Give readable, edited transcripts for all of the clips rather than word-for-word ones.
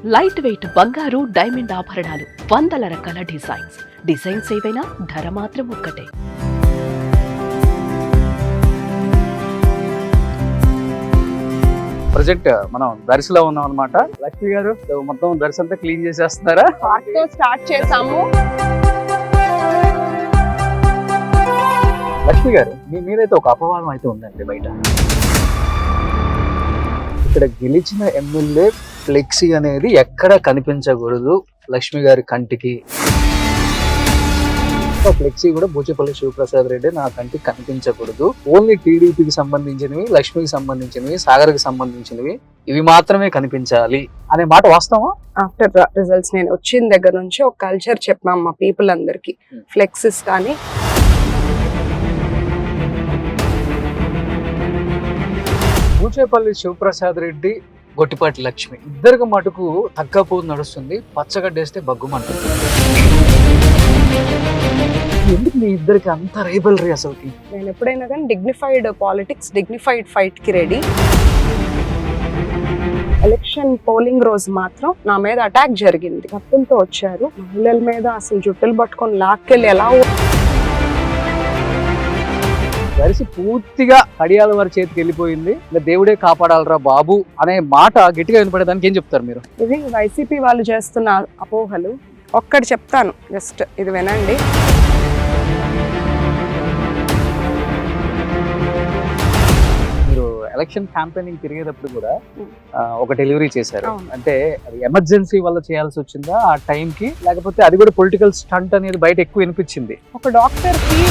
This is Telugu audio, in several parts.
లైట్ వెయిట్ బంగారు డైమండ్ ఆభరణాలు, వందల రకాల డిజైన్స్ ఏవైనా ధర మాత్రం ఒక్కటే. ప్రజెంట్ మనం దర్శిలో ఉన్నాం అనమాట. లక్ష్మి గారు మొత్తం దర్శి అంతా క్లీన్ చేసేస్తున్నారా? స్టార్ట్ చేసాము. లక్ష్మి గారు మీ మీరైతే ఒక అపవాదం అయితే ఉందండి బయట. ఇక్కడ గెలిచిన ఎమ్మెల్యే ఫ్లెక్సీ అనేది ఎక్కడ కనిపించకూడదు లక్ష్మి గారి కంటికి. ఫ్లెక్సీ కూడా బూచేపల్లి శివప్రసాద్ రెడ్డి నా కంటికి కనిపించకూడదు. ఓన్లీ టీడీపీకి సంబంధించినవి, లక్ష్మికి సంబంధించినవి, సాగర్కి సంబంధించినవి ఇవి మాత్రమే కనిపించాలి అనే మాట వాస్తవా? ఆఫ్టర్ రిజల్ట్స్ నేను వచ్చిన దగ్గర నుంచి ఒక కల్చర్ చెప్పాం మా పీపుల్ అందరికి. ఫ్లెక్సెస్ కానీ బూచేపల్లి శివప్రసాద్ రెడ్డి, గొట్టిపాటి లక్ష్మి ఇద్దరికి మటుకు తగ్గపోదు నడుస్తుంది. పచ్చగడ్డేస్తే బగ్గుమంటుంది. ఎందుకు మీ ఇద్దరికి అంత రైబల్రీ అసలుకి? నేను ఎప్పుడైనా కానీ డిగ్నిఫైడ్ పాలిటిక్స్, డిగ్నిఫైడ్ ఫైట్ కి రెడీ. ఎలక్షన్ పోలింగ్ రోజు మాత్రం నా మీద అటాక్ జరిగింది. కత్తులతో వచ్చారు. మహిళల మీద అసలు జుట్టులు పట్టుకొని లాక్కెళ్ళి ఎలా దర్శి పూర్తిగా కడియాల వారి చేతికి వెళ్ళిపోయింది. ఇంకా దేవుడే కాపాడాలరా బాబు అనే మాట గట్టిగా వినపడేదానికి ఏం చెప్తారు మీరు? ఇది వైసీపీ వాళ్ళు చేస్తున్న అపోహలు. ఒక్కటి చెప్తాను, జస్ట్ ఇది వినండి. మీరు ఎలక్షన్ క్యాంపెయినింగ్ తిరిగేటప్పుడు కూడా ఒక డెలివరీ చేశారు. అంటే అది ఎమర్జెన్సీ వల్ల చేయాల్సి వచ్చిందా ఆ టైంకి, లేకపోతే అది కూడా పొలిటికల్ స్టంట్ అనేది బయట ఎక్కువ వినిపించింది? ఒక డాక్టర్ కి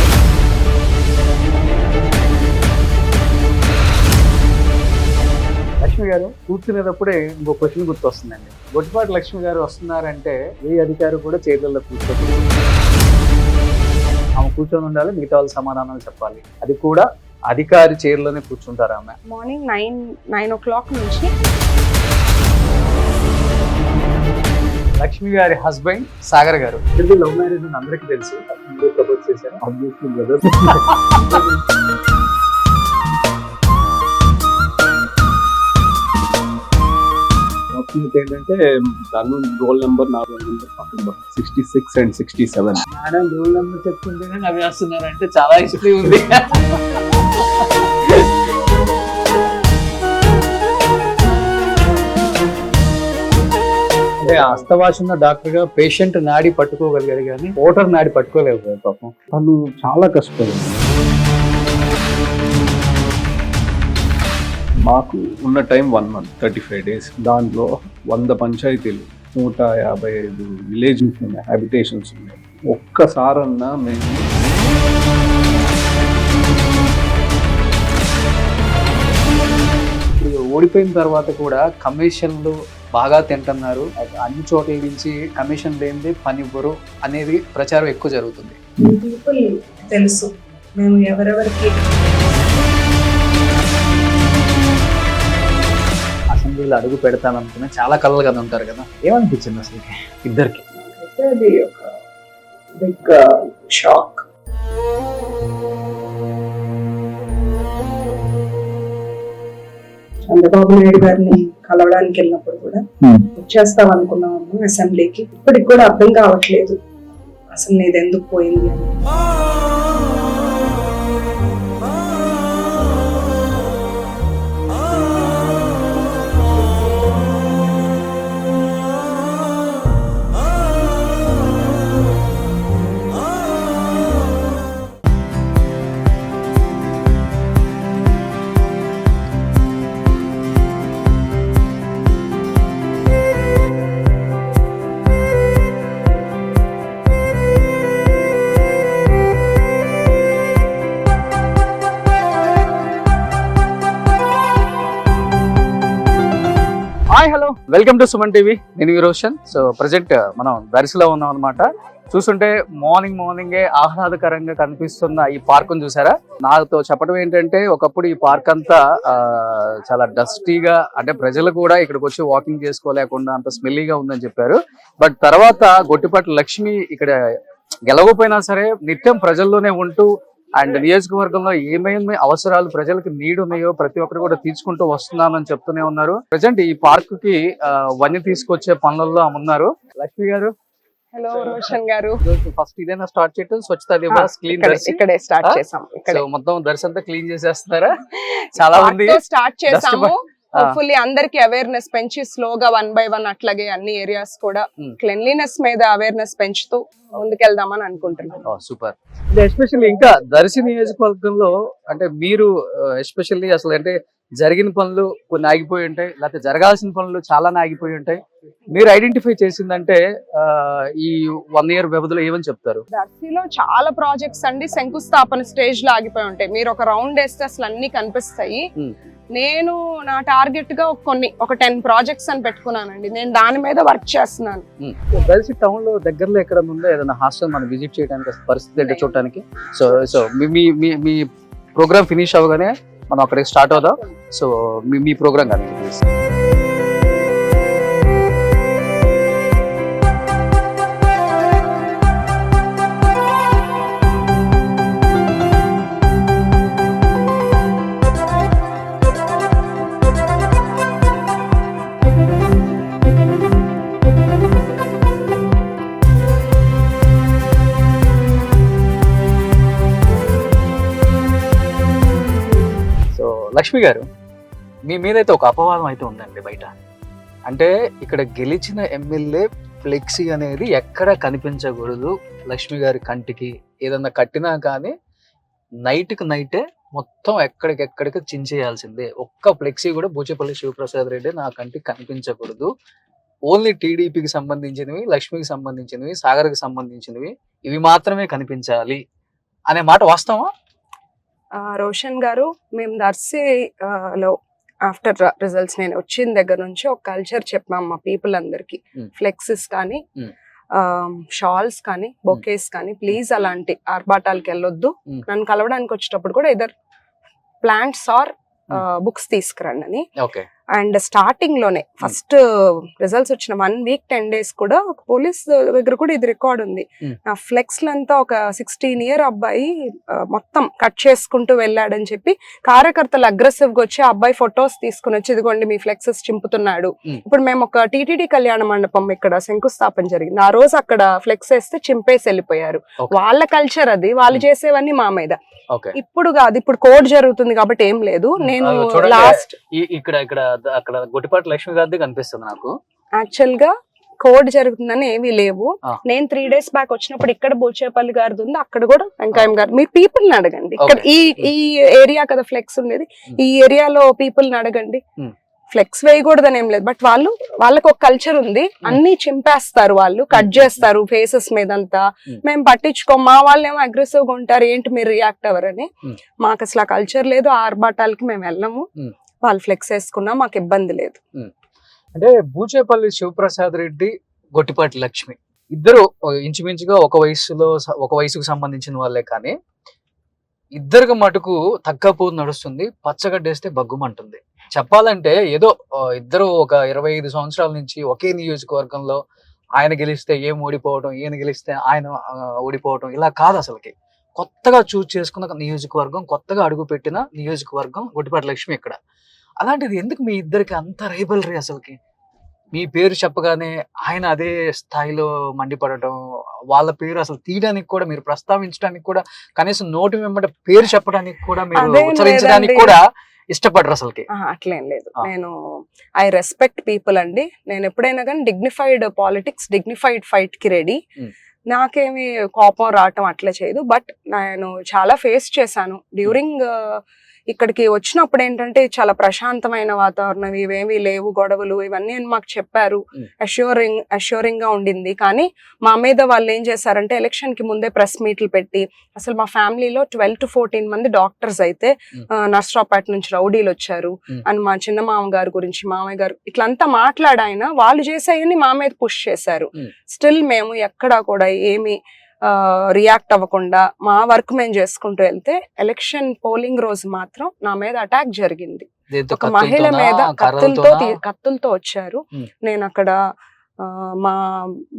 లక్ష్మి గారు కూర్చునేటప్పుడే ఇంకో క్వశ్చన్ గుర్తొస్తుందండి. గొట్టిపాటి లక్ష్మి గారు వస్తున్నారంటే ఏ అధికారి కూడా చేతుల్లో కూర్చోదు. ఆమె కూర్చొని ఉండాలి, మిగతా వాళ్ళు సమాధానాలు చెప్పాలి. అది కూడా అధికారి చైర్లోనే కూర్చుంటారు ఆమె. మార్నింగ్ 9 o'clock నుంచి లక్ష్మి గారి హస్బెండ్ సాగర్ గారు లవ్ మ్యారేజ్ అని అందరికీ తెలుసు. ప్రపోజ్ చేశారు. ఏంటంటే తను రోల్ నెంబర్ నా roll number 66 and 67. Madam roll number చెప్తుంటేనే నవ్వేస్తున్నారంటే చాలా హిస్టరీ ఉంది. అంటే అస్తవాసున్న డాక్టర్ గా పేషెంట్ నాడి పట్టుకోగలిగారు కానీ ఓటర్ నాడి పట్టుకోలేకపోయారు పాపం. తను చాలా కష్టపడింది. మాకు ఉన్న టైం 1 month 35 days. దాంట్లో 100 పంచాయతీలు, 155 విలేజెస్ ఉన్నాయి, హ్యాబిటేషన్స్ ఉన్నాయి. ఒక్కసారన్నా మేము ఇప్పుడు ఓడిపోయిన తర్వాత కూడా కమిషన్లు బాగా తింటున్నారు, అన్ని చోట్ల నుంచి కమిషన్ లేనిది పని ఇవ్వరు అనేది ప్రచారం ఎక్కువ జరుగుతుంది. పీపుల్ తెలుసు మేము ఎవరెవరికి. అసెంబ్లీలో అడుగు పెడతాననుకున్నా చాలా కలలు కదా ఉంటారు కదా, ఏమనిపించింది అసలు ఇద్దరికి? అది ఒక బిగ్ షాక్. చంద్రబాబు నాయుడు గారిని కలవడానికి వెళ్ళినప్పుడు కూడా వచ్చేస్తాం అనుకున్నాము అసెంబ్లీకి. ఇప్పటికి కూడా అర్థం కావట్లేదు అసలు నీది ఎందుకు పోయింది అని. Hi hello, welcome to Suman TV. నేను మీ రోషన్. సో ప్రజెంట్ మనం దర్శిలో ఉన్నాం అనమాట. చూస్తుంటే మార్నింగే ఆహ్లాదకరంగా కనిపిస్తున్న ఈ పార్కును చూసారా? నాతో చెప్పడం ఏంటంటే ఒకప్పుడు ఈ పార్క్ అంతా చాలా డస్టీగా, అంటే ప్రజలు కూడా ఇక్కడికి వచ్చి వాకింగ్ చేసుకోలేకుండా అంత స్మెల్లీగా ఉందని చెప్పారు. బట్ తర్వాత గొట్టిపాటి లక్ష్మి ఇక్కడ గెలవకపోయినా సరే నిత్యం ప్రజల్లోనే ఉంటూ అండ్ నియోజకవర్గంలో ఏమేమి అవసరాలు ప్రజలకు నీడ్ ఉన్నాయో ప్రతి ఒక్కరు కూడా తీర్చుకుంటూ వస్తున్నామని చెప్తూనే ఉన్నారు. ప్రజెంట్ ఈ పార్క్ కి వన్య తీసుకొచ్చే పనులలో ఆమె ఉన్నారు. లక్ష్మి గారు, హలో రోషన్ గారు. ఫస్ట్ ఇదేనా స్టార్ట్ చేయటం స్వచ్ఛతా దివాస్ క్లీన్ ఇక్కడే స్టార్ట్ చేసాం. సో మొత్తం దర్శనంతా క్లీన్ చేసేస్తున్నారా? చాలా మంది స్టార్ట్ చేసాము. హోప్ఫుల్లీ అందరికి అవేర్నెస్ పెంచి స్లోగా 1 by 1 అట్లాగే అన్ని ఏరియాస్ కూడా క్లెన్లీనెస్ మీద అవేర్నెస్ పెంచుతూ ముందుకెళ్దామని అనుకుంటున్నాను. సూపర్. ఎస్పెషల్లీ ఇంకా దర్శి నియోజకవర్గంలో అంటే మీరు ఎస్పెషల్లీ అసలు అంటే జరిగిన పనులు కొన్ని ఆగిపోయి ఉంటాయి, లేకపోతే జరగాల్సిన పనులు చాలానే ఆగిపోయి ఉంటాయి. మీరు ఐడెంటిఫై చేసిందంటే ఈ 1 year వ్యవధిలో ఏమని చెప్తారు? దర్శిలో చాలా ప్రాజెక్ట్స్ అండి శంకుస్థాపన స్టేజ్ లో ఆగిపోయి ఉంటాయి. మీరు ఒక రౌండ్ వేస్తే అసలు అన్ని కనిపిస్తాయి. నేను నా టార్గెట్ గా ఒక 10 ప్రాజెక్ట్స్ అని పెట్టుకున్నానండి. నేను దాని మీద వర్క్ చేస్తున్నాను. దర్శి టౌన్ లో దగ్గరలో ఎక్కడ ఉందో ఏదైనా హాస్టల్ మనం విజిట్ చేయడానికి పరిస్థితి ఏంటో చూడటానికి. సో మీ ప్రోగ్రామ్ ఫినిష్ అవ్వగానే మనం అక్కడికి స్టార్ట్ అవుదాం. సో మీ ప్రోగ్రామ్ కానీ లక్ష్మి గారు, మీ మీద అయితే ఒక అపవాదం అయితే ఉందండి బయట. అంటే ఇక్కడ గెలిచిన ఎమ్మెల్యే ఫ్లెక్సీ అనేది ఎక్కడ కనిపించకూడదు. లక్ష్మి గారి కంటికి ఏదన్నా కట్టినా కానీ నైట్కి నైటే మొత్తం ఎక్కడికెక్కడికి చించేయాల్సిందే. ఒక్క ఫ్లెక్సీ కూడా బూచేపల్లి శివప్రసాద్ రెడ్డి నా కంటికి కనిపించకూడదు. ఓన్లీ టీడీపీకి సంబంధించినవి, లక్ష్మికి సంబంధించినవి, సాగర్కి సంబంధించినవి ఇవి మాత్రమే కనిపించాలి అనే మాట వాస్తవా? రోషన్ గారు, మేము దర్శిలో ఆఫ్టర్ రిజల్ట్స్ నేను వచ్చిన దగ్గర నుంచి ఒక కల్చర్ చెప్పాం మా పీపుల్ అందరికి. ఫ్లెక్సెస్ కానీ షాల్స్ కానీ బొకేస్ కానీ ప్లీజ్ అలాంటి ఆర్భాటాలకు వెళ్ళొద్దు. నన్ను కలవడానికి వచ్చేటప్పుడు కూడా ఇద్దరు ప్లాంట్స్ ఆర్ బుక్స్ తీసుకురండి అని. అండ్ స్టార్టింగ్ లోనే ఫస్ట్ రిజల్ట్స్ వచ్చిన 1 week 10 days కూడా ఒక పోలీస్ దగ్గర కూడా ఇది రికార్డ్ ఉంది. ఆ ఫ్లెక్స్ లంతా ఒక 16 year అబ్బాయి మొత్తం కట్ చేసుకుంటూ వెళ్ళాడని చెప్పి కార్యకర్తలు అగ్రెసివ్ గా వచ్చి ఆ అబ్బాయి ఫొటోస్ తీసుకుని వచ్చి ఇదిగోండి మీ ఫ్లెక్సెస్ చింపుతున్నాడు. ఇప్పుడు మేము ఒక టీటీడీ కళ్యాణ మండపం ఇక్కడ శంకుస్థాపన జరిగింది. ఆ రోజు అక్కడ ఫ్లెక్స్ వేస్తే చింపేసి వెళ్ళిపోయారు. వాళ్ళ కల్చర్ అది, వాళ్ళు చేసేవన్నీ మా మీద. ఇప్పుడు కాదు, ఇప్పుడు కోర్టు జరుగుతుంది కాబట్టి ఏం లేదు. నేను లాస్ట్ అక్కడ గొట్టిపాటి లక్ష్మి గారిది కనిపిస్తుంది నాకు. యాక్చువల్ గా కోడ్ జరుగుతుందని ఏమీ లేవు. నేను 3 days బ్యాక్ వచ్చినప్పుడు ఇక్కడ బూచేపల్లి గారిది ఉంది, అక్కడ కూడా వెంకయ్య గారు. మీరు పీపుల్ ని అడగండి. ఇక్కడ ఈ ఏరియా కదా ఫ్లెక్స్ ఉండేది, ఈ ఏరియాలో పీపుల్ ని అడగండి. ఫ్లెక్స్ వేయకూడదని ఏం లేదు, బట్ వాళ్ళకి ఒక కల్చర్ ఉంది. అన్ని చింపేస్తారు, వాళ్ళు కట్ చేస్తారు ఫేసెస్ మీద అంతా. మేము పట్టించుకోం. మా వాళ్ళు ఏమో అగ్రెసివ్ గా ఉంటారు, ఏంటి మీరు రియాక్ట్ అవ్వరని. మాకు అసలు ఆ కల్చర్ లేదు. ఆ ఆర్భాటాలకి మేము వెళ్ళము. వాళ్ళు ఫ్లెక్స్ వేసుకున్నా మాకు ఇబ్బంది లేదు. అంటే బూచేపల్లి శివప్రసాద్ రెడ్డి, గొట్టిపాటి లక్ష్మి ఇద్దరు ఇంచుమించుగా ఒక వయసుకు సంబంధించిన వాళ్ళే, కానీ ఇద్దరికి మటుకు తగ్గపో నడుస్తుంది. పచ్చగడ్డేస్తే బగ్గుమంటుంది. చెప్పాలంటే ఏదో ఇద్దరు ఒక 25 సంవత్సరాల నుంచి ఒకే నియోజకవర్గంలో ఆయన గెలిస్తే ఏం ఓడిపోవడం, ఈయన గెలిస్తే ఆయన ఓడిపోవడం, ఇలా కాదు అసలుకి. కొత్తగా చూస్ చేసుకున్న నియోజకవర్గం, కొత్తగా అడుగు పెట్టిన నియోజకవర్గం గొట్టిపాటి లక్ష్మి ఇక్కడ. అలాంటిది ఎందుకు మీ ఇద్దరికి అంత రైవల్రీ? అసలుకి మీ పేరు చెప్పగానే ఆయన అదే స్థాయిలో మండిపడటం, వాళ్ళ పేరు అసలు తీయడానికి కూడా, మీరు ప్రస్తావించడానికి కూడా, కనీసం నోటి వెంబడి పేరు చెప్పడానికి కూడా, మీరు ఉచ్చరించడానికి కూడా ఇష్టపడరు అసలుకి. అట్లేం లేదు. నేను ఐ రెస్పెక్ట్ పీపుల్ అండి. నేను ఎప్పుడైనా కానీ డిగ్నిఫైడ్ పాలిటిక్స్, డిగ్నిఫైడ్ ఫైట్ కి రెడీ. నాకేమి కోపం రావటం అట్లా చేయదు. బట్ నేను చాలా ఫేస్ చేశాను డ్యూరింగ్ ఇక్కడికి వచ్చినప్పుడు. ఏంటంటే చాలా ప్రశాంతమైన వాతావరణం, ఇవేమీ లేవు గొడవలు, ఇవన్నీ మాకు చెప్పారు. అష్యూరింగ్ గా ఉండింది. కానీ మా మీద వాళ్ళు ఏం చేశారంటే ఎలక్షన్ కి ముందే ప్రెస్ మీట్లు పెట్టి, అసలు మా ఫ్యామిలీలో 12 to 14 మంది డాక్టర్స్ అయితే నర్సరావుపేట నుంచి రౌడీలు వచ్చారు అని మా చిన్న మామగారు గురించి, మామయ్య గారు ఇట్లంతా మాట్లాడాయన. వాళ్ళు చేసేయని మా మీద పుష్ చేశారు. స్టిల్ మేము ఎక్కడా కూడా ఏమి రియాక్ట్ అవ్వకుండా మా వర్క్ మేము చేసుకుంటూ వెళ్తే, ఎలక్షన్ పోలింగ్ రోజు మాత్రం నా మీద అటాక్ జరిగింది. ఒక మహిళ మీద కత్తులతో వచ్చారు. నేను అక్కడ మా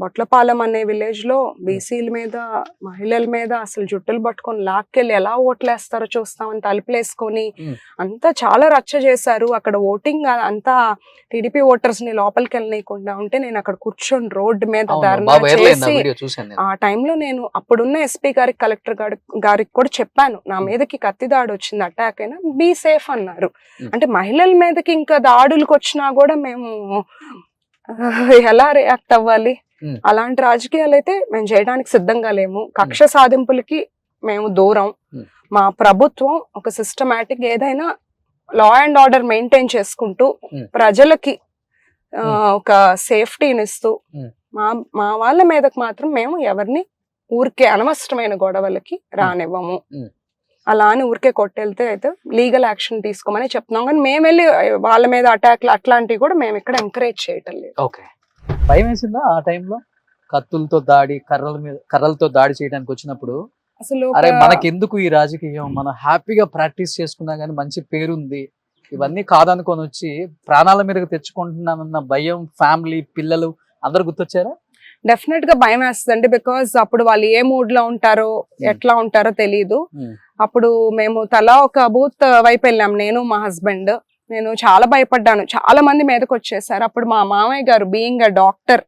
బొట్లపాలెం అనే విలేజ్ లో బీసీల మీద మహిళల మీద అసలు జుట్టులు పట్టుకొని లాక్కెళ్ళి ఎలా ఓట్లేస్తారో చూస్తామని తలుపులేసుకొని అంతా చాలా రచ్చ చేశారు. అక్కడ ఓటింగ్ అంతా టీడీపీ ఓటర్స్ ని లోపలికి వెళ్ళనీయకుండా ఉంటే నేను అక్కడ కూర్చొని రోడ్డు మీద ధర్నా చేసి ఆ టైంలో నేను అప్పుడున్న ఎస్పీ గారికి కలెక్టర్ గారికి కూడా చెప్పాను, నా మీదకి కత్తి దాడి వచ్చింది, అటాక్ అయినా బీ సేఫ్ అన్నారు. అంటే మహిళల మీదకి ఇంకా దాడులకు వచ్చినా కూడా మేము ఎలా రియాక్ట్ అవ్వాలి? అలాంటి రాజకీయాలు అయితే మేము చేయడానికి సిద్ధంగా లేము. కక్ష సాధింపులకి మేము దూరం. మా ప్రభుత్వం ఒక సిస్టమాటిక్ ఏదైనా లా అండ్ ఆర్డర్ మెయింటైన్ చేసుకుంటూ ప్రజలకి ఒక సేఫ్టీని ఇస్తూ మా వాళ్ళ మీదకి మాత్రం మేము ఎవరిని ఊరికే అనవసరమైన గొడవలకి రానివ్వము. అలా అని ఊరికే కొట్టెళ్తే అయితే లీగల్ యాక్షన్ తీసుకోమని చెప్తున్నాం, కానీ మేము వెళ్ళి వాళ్ళ మీద అటాక్లు అట్లాంటివి కూడా మేము ఇక్కడ ఎంకరేజ్ చేయటం లేదు. ఓకే, భయం వేసిందా ఆ టైంలో కత్తులతో దాడి కర్రలతో దాడి చేయడానికి వచ్చినప్పుడు? అసలు అరే మనకెందుకు ఈ రాజకీయం, మనం హ్యాపీగా ప్రాక్టీస్ చేసుకున్నా గానీ మంచి పేరుంది, ఇవన్నీ కాదనుకొని వచ్చి ప్రాణాల మీదకి తెచ్చుకుంటున్నానన్న భయం, ఫ్యామిలీ పిల్లలు అందరు గుర్తొచ్చారా? డెఫినెట్ గా భయం వేస్తుంది. బికాస్ అప్పుడు వాళ్ళు ఏ మూడ్ లో ఉంటారో ఎట్లా ఉంటారో తెలియదు. అప్పుడు మేము తలా ఒక బూత్ వైపు వెళ్ళాం, నేను మా హస్బెండ్. నేను చాలా భయపడ్డాను, చాలా మంది మీదకి వచ్చేసారు. అప్పుడు మా మామయ్య గారు బీయింగ్ అ డాక్టర్,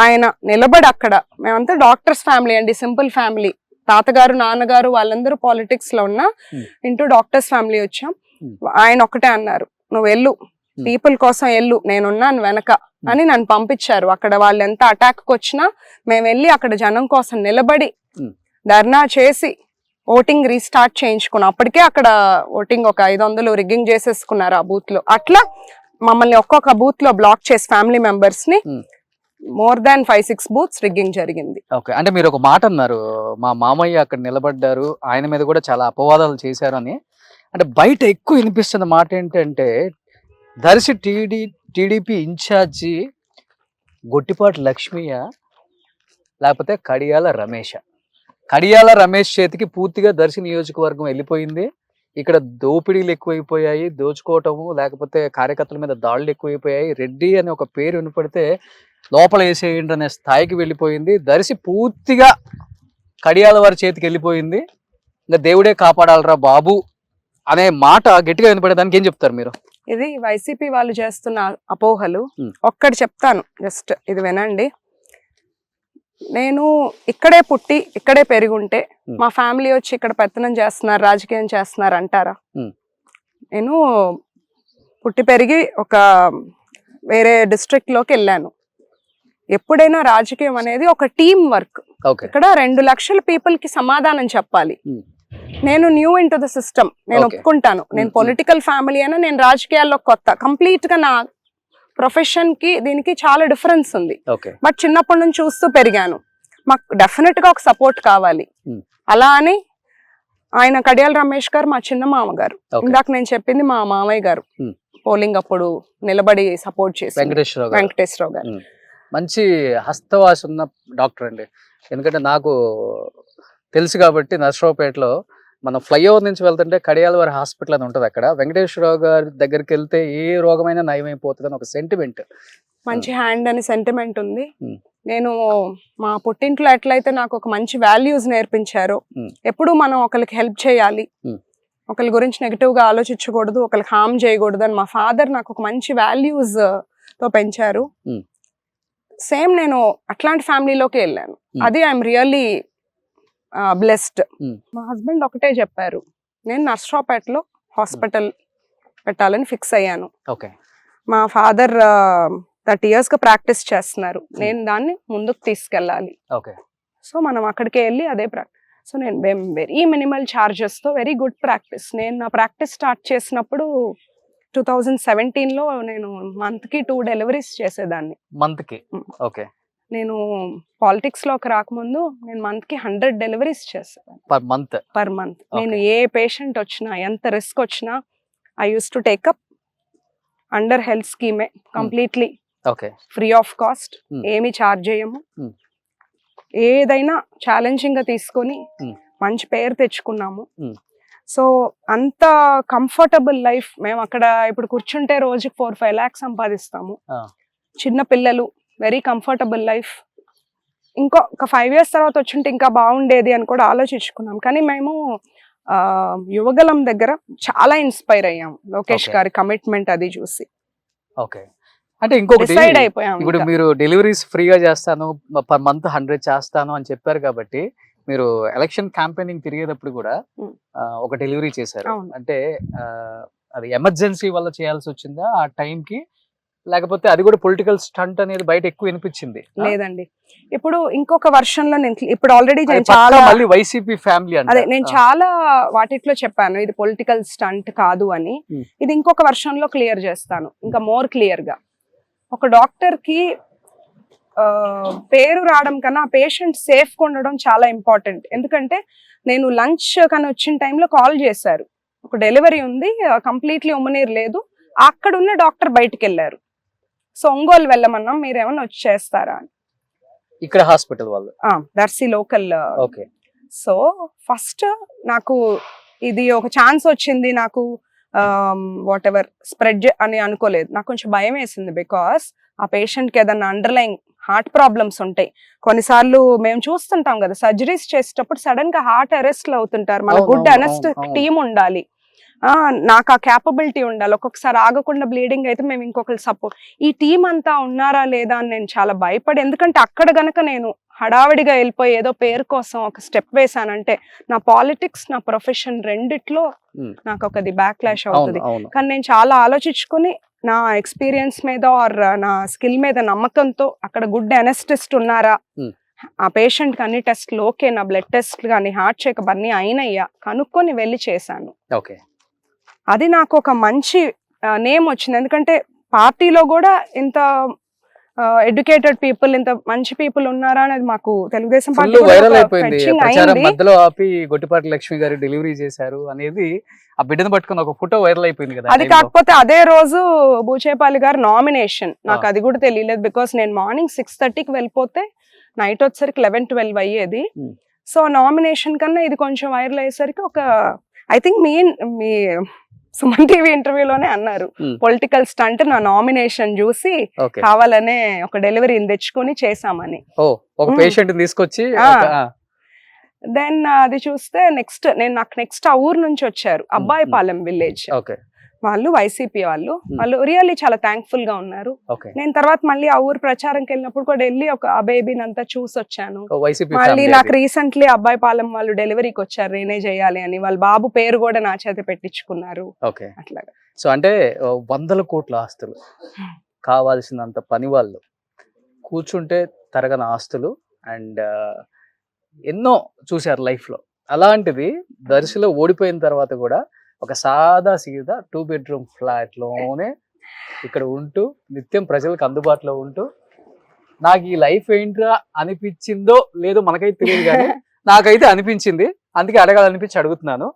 ఆయన నిలబడి అక్కడ, మేమంతా డాక్టర్స్ ఫ్యామిలీ అండి, సింపుల్ ఫ్యామిలీ. తాతగారు నాన్నగారు వాళ్ళందరూ పాలిటిక్స్ లో ఉన్న ఇంటూ డాక్టర్స్ ఫ్యామిలీ వచ్చాం. ఆయన ఒక్కటే అన్నారు, నువ్వు వెళ్ళు, పీపుల్ కోసం వెళ్ళు, నేనున్నాను వెనక అని నన్ను పంపించారు. అక్కడ వాళ్ళు ఎంత అటాక్ వచ్చినా మేము వెళ్ళి అక్కడ జనం కోసం నిలబడి ధర్నా చేసి ఓటింగ్ రీస్టార్ట్ చేయించుకున్నాం. అప్పటికే అక్కడ ఓటింగ్ ఒక 500 రిగ్గింగ్ చేసేసుకున్నారు ఆ బూత్ లో. అట్లా మమ్మల్ని ఒక్కొక్క బూత్ లో బ్లాక్ చేసి ఫ్యామిలీ మెంబర్స్ ని మోర్ దాన్ 5-6 బూత్స్ రిగ్గింగ్ జరిగింది. ఓకే, అంటే మీరు ఒక మాట అన్నారు, మా మామయ్య అక్కడ నిలబడ్డారు, ఆయన మీద కూడా చాలా అపవాదాలు చేశారు అని. అంటే బయట ఎక్కువ వినిపిస్తున్న మాట ఏంటంటే దర్శి టీడీపీ ఇన్ఛార్జి గొట్టిపాటి లక్ష్మయ్య లేకపోతే కడియాల రమేష్ చేతికి పూర్తిగా దర్శి నియోజకవర్గం వెళ్ళిపోయింది. ఇక్కడ దోపిడీలు ఎక్కువైపోయాయి, దోచుకోవటము లేకపోతే కార్యకర్తల మీద దాడులు ఎక్కువైపోయాయి. రెడ్డి అనే ఒక పేరు వినపడితే లోపల వేసేయండి అనే స్థాయికి వెళ్ళిపోయింది. దర్శి పూర్తిగా కడియాల వారి చేతికి వెళ్ళిపోయింది. ఇంకా దేవుడే కాపాడాలరా బాబు అనే మాట గట్టిగా వినపడేదానికి ఏం చెప్తారు మీరు? ఇది వైసీపీ వాళ్ళు చేస్తున్న అపోహలు. ఒక్కటి చెప్తాను, జస్ట్ ఇది వినండి. నేను ఇక్కడే పుట్టి ఇక్కడే పెరుగుంటే మా ఫ్యామిలీ వచ్చి ఇక్కడ పెత్తనం చేస్తున్నారు, రాజకీయం చేస్తున్నారు అంటారా? నేను పుట్టి పెరిగి ఒక వేరే డిస్ట్రిక్ట్ లోకి వెళ్ళాను. ఎప్పుడైనా రాజకీయం అనేది ఒక టీం వర్క్. ఇక్కడ 2 లక్షల పీపుల్ కి సమాధానం చెప్పాలి. నేను new in to the system, నేను ఒప్పుకుంటాను. నేను పొలిటికల్ ఫ్యామిలీ అయినా నేను రాజకీయాల్లో కొత్త. కంప్లీట్ గా నా ప్రొఫెషన్ కి దీనికి చాలా డిఫరెన్స్ ఉంది. బట్ చిన్నప్పటి నుంచి చూస్తూ పెరిగాను. మాకు డెఫినెట్ గా ఒక సపోర్ట్ కావాలి. అలా అని ఆయన కడియాల రమేష్ గారు మా చిన్న మామ గారు, ఇందాక నేను చెప్పింది మా మామయ్య గారు పోలింగ్ అప్పుడు నిలబడి సపోర్ట్ చేసి వెంకటేశ్వరరావు గారు మంచి హస్తవాసి ఉన్న డాక్టర్ అండి. ఎందుకంటే నాకు తెలుసు కాబట్టి నర్సరావుపేటలో మనం ఫ్లైఓవర్ నుంచి వెళ్తుంటే కడియాల వారి హాస్పిటల్ అని ఉంటుంది. అక్కడ వెంకటేశ్వరరావు గారి దగ్గరికి వెళ్తే ఏ రోగమైనా నయమైపోతుంది అని ఒక సెంటిమెంట్, మంచి హ్యాండ్ అని సెంటిమెంట్ ఉంది. నేను మా పుట్టింట్లో ఎట్లయితే నాకు ఒక మంచి వాల్యూస్ నేర్పించారో, ఎప్పుడు మనం ఒకరికి హెల్ప్ చేయాలి, ఒకరి గురించి నెగిటివ్ గా ఆలోచించకూడదు, ఒకరికి హార్మ్ చేయకూడదు అని మా ఫాదర్ నాకు ఒక మంచి వాల్యూస్ తో పెంచారు. సేమ్ నేను అట్లాంటి ఫ్యామిలీలోకి వెళ్ళాను. అది ఐఎమ్ రియల్లీ బ్లెస్డ్. మా హస్బెండ్ ఒకటే చెప్పారు, నేను నర్సరావుపేటలో హాస్పిటల్ పెట్టాలని ఫిక్స్ అయ్యాను. మా ఫాదర్ 30 years గా ప్రాక్టీస్ చేస్తున్నారు, నేను దాన్ని ముందుకు తీసుకెళ్ళాలి. సో మనం అక్కడికి వెళ్ళి అదే సో నేను వెరీ మినిమల్ చార్జెస్ తో వెరీ గుడ్ ప్రాక్టీస్. నేను నా ప్రాక్టీస్ స్టార్ట్ చేసినప్పుడు 2017లో నేను మంత్ కి 2 deliveries చేసేదాన్ని. నేను పాలిటిక్స్ లోకి రాకముందు నేను మంత్ కి 100 deliveries చేసేదాన్ని పర్ మంత్. నేను ఏ పేషెంట్ వచ్చినా ఎంత రిస్క్ వచ్చినా I use to take up under health స్కీమే కంప్లీట్లీ ఫ్రీ ఆఫ్ కాస్ట్, ఏమి చార్జ్ చేయము. ఏదైనా ఛాలెంజింగ్ గా తీసుకొని మంచి పేరు తెచ్చుకున్నాము. సో అంత కంఫర్టబుల్ లైఫ్. మేము అక్కడ ఇప్పుడు కూర్చుంటే రోజుకి 4-5 lakhs సంపాదిస్తాము. చిన్న పిల్లలు వెరీ కంఫర్టబుల్ లైఫ్. ఒక 5 years తర్వాత వచ్చుంటే ఇంకా బాగుండేది అని కూడా ఆలోచించుకున్నాం. కానీ మేము యువగలం దగ్గర చాలా ఇన్స్పైర్ అయ్యాం లోకేష్ Okay. గారి కమిట్మెంట్ అది చూసి ఓకే. అంటే ఇంకొకటి డిసైడ్ అయిపోయాం. ఇప్పుడు ఇంకా. మీరు డెలివరీస్ ఫ్రీగా చేస్తాను, పర్ మంత్ 100 చేస్తాను అని చెప్పారు కాబట్టి మీరు ఎలక్షన్ క్యాంపెయినింగ్ తిరిగేటప్పుడు కూడా Hmm. ఒక డెలివరీ చేశారు. అవును. అంటే అది ఎమర్జెన్సీ వల్ల చేయాల్సి వచ్చిందా ఆ టైంకి, లేకపోతే అది కూడా పొలిటికల్ స్టంట్ అనేది బయట ఎక్కువ వినిపించింది? లేదండి, ఇప్పుడు ఇంకొక వర్షన్ లో నేను ఇప్పుడు ఆల్రెడీ అది నేను పక్కా చాలా మళ్ళీ వైసీపీ ఫ్యామిలీ అదే నేను చాలా వాటిట్లో చెప్పాను ఇది పొలిటికల్ స్టంట్ కాదు అని. Hmm. ఇది ఇంకొక వర్షన్ లో క్లియర్ చేస్తాను, ఇంకా మోర్ క్లియర్ గా. ఒక డాక్టర్ కి పేరు రావడం కన్నా ఆ పేషెంట్ సేఫ్ గా ఉండడం చాలా ఇంపార్టెంట్. ఎందుకంటే నేను లంచ్ కానీ వచ్చిన టైంలో కాల్ చేశారు, ఒక డెలివరీ ఉంది, కంప్లీట్లీ ఉమ్మనీరు లేదు, అక్కడ ఉన్న డాక్టర్ బయటికి వెళ్ళారు. సో ఒంగోలు వెళ్ళమన్నాం, మీరేమన్నా వచ్చి చేస్తారా అని. ఇక్కడ హాస్పిటల్ వాళ్ళు. Darsi local. Okay. So first నాకు ఇది ఒక ఛాన్స్ వచ్చింది, నాకు వాట్ ఎవర్ స్ప్రెడ్ అని అనుకోలేదు. నాకు కొంచెం భయం వేసింది, బికాస్ ఆ పేషెంట్కి ఏదన్నా అండర్లైన్ హార్ట్ ప్రాబ్లమ్స్ ఉంటాయి. కొన్నిసార్లు మేము చూస్తుంటాం కదా సర్జరీస్ చేసేటప్పుడు సడన్ గా హార్ట్ అరెస్ట్లు అవుతుంటారు. మన అవును, గుడ్ అవును, అనెస్టిక్ అవును. టీమ్ ఉండాలి, నాకు ఆ క్యాపబిలిటీ ఉండాలి. ఒక్కొక్కసారి ఆగకుండా బ్లీడింగ్ అయితే మేము ఇంకొకరు సపోర్ట్, ఈ టీం అంతా ఉన్నారా లేదా అని నేను చాలా భయపడి, ఎందుకంటే అక్కడ గనక నేను హడావిడిగా వెళ్ళిపోయి ఏదో పేరు కోసం ఒక స్టెప్ వేసానంటే నా పాలిటిక్స్ నా ప్రొఫెషన్ రెండిట్లో Hmm. నాకు ఒకది బ్యాక్లాష్ అవును, అవుతుంది. అవును. కానీ నేను చాలా ఆలోచించుకుని నా ఎక్స్పీరియన్స్ మీద ఆర్ నా స్కిల్ మీద నమ్మకంతో అక్కడ గుడ్ అనెస్టిస్ట్ ఉన్నారా, Hmm. ఆ పేషెంట్ కి అన్ని టెస్ట్లు ఓకే, నా బ్లడ్ టెస్ట్ కానీ హార్ట్ చెకప్ అన్ని అయినయ్యా కనుక్కొని వెళ్ళి చేశాను. ఓకే. అది నాకు ఒక మంచి నేమ్ వచ్చింది. ఎందుకంటే పార్టీలో కూడా ఇంత ఎడ్యుకేటెడ్ పీపుల్, ఇంత మంచి పీపుల్ ఉన్నారా అనేది మాకు తెలుగుదేశం ఫుల్ పార్టీ వైరల్ అయిపోయింది. ఫెచ్చింగ్ ప్రచారం అయింది. మధ్యలో ఆపి గొట్టిపాటి లక్ష్మి గారు డెలివరీ చేశారు అనేది ఆ బిడ్డను పట్టుకుని ఒక ఫోటో వైరల్ అయిపోయింది కదా. అది కాకపోతే అదే రోజు బూచేపల్లి గారు నామినేషన్, నాకు అది కూడా తెలియలేదు. బికాస్ నేను మార్నింగ్ 6:30కి వెళ్ళిపోతే నైట్ వచ్చేసరికి 11-12 అయ్యేది. Hmm. సో నామినేషన్ కన్నా ఇది కొంచెం వైరల్ అయ్యేసరికి ఒక ఐ థింక్ మీ సుమన్ టీవీ ఇంటర్వ్యూలోనే అన్నారు Hmm. పొలిటికల్ స్టంట్ నా నామినేషన్ చూసి ఓకే. కావాలనే ఒక డెలివరీని తెచ్చుకొని చేసామని. ఒక Hmm. పేషెంట్ తీసుకొచ్చి దెన్ అది చూస్తే నాకు నెక్స్ట్ ఆ ఊరు నుంచి వచ్చారు, అబ్బాయిపాలెం విలేజ్ ఓకే. వాళ్ళు, వైసీపీ వాళ్ళు రియల్లీ చాలా థ్యాంక్ఫుల్ గా ఉన్నారు. ఓకే. నేను తర్వాత మళ్ళీ ఆ ఊరు ప్రచారంకి వెళ్ళినప్పుడు కూడా వెళ్ళి ఆ బేబీని అంతా చూసి వచ్చాను. వైసీపీ మళ్ళీ నాకు రీసెంట్లీ అబ్బాయిపాలెం వాళ్ళు డెలివరీకి వచ్చారు, నేనే చేయాలి అని. వాళ్ళ బాబు పేరు కూడా నా చేత పెట్టించుకున్నారు. ఓకే. అట్లాగా. సో అంటే 100 కోట్ల ఆస్తులు, కావాల్సినంత పని వాళ్ళు, కూర్చుంటే తరగని ఆస్తులు అండ్ ఎన్నో చూశారు లైఫ్ లో. అలాంటిది దర్శిలో ఓడిపోయిన తర్వాత కూడా ఒక సాదా సీదా 2 bedroom ఫ్లాట్ లోనే ఇక్కడ ఉంటూ నిత్యం ప్రజలకు అందుబాటులో ఉంటూ, నాకు ఈ లైఫ్ ఏంట్రా అనిపించిందో లేదో మనకైతే తెలియదు కానీ నాకైతే అనిపించింది, అందుకే అడగాలనిపించి అడుగుతున్నాను.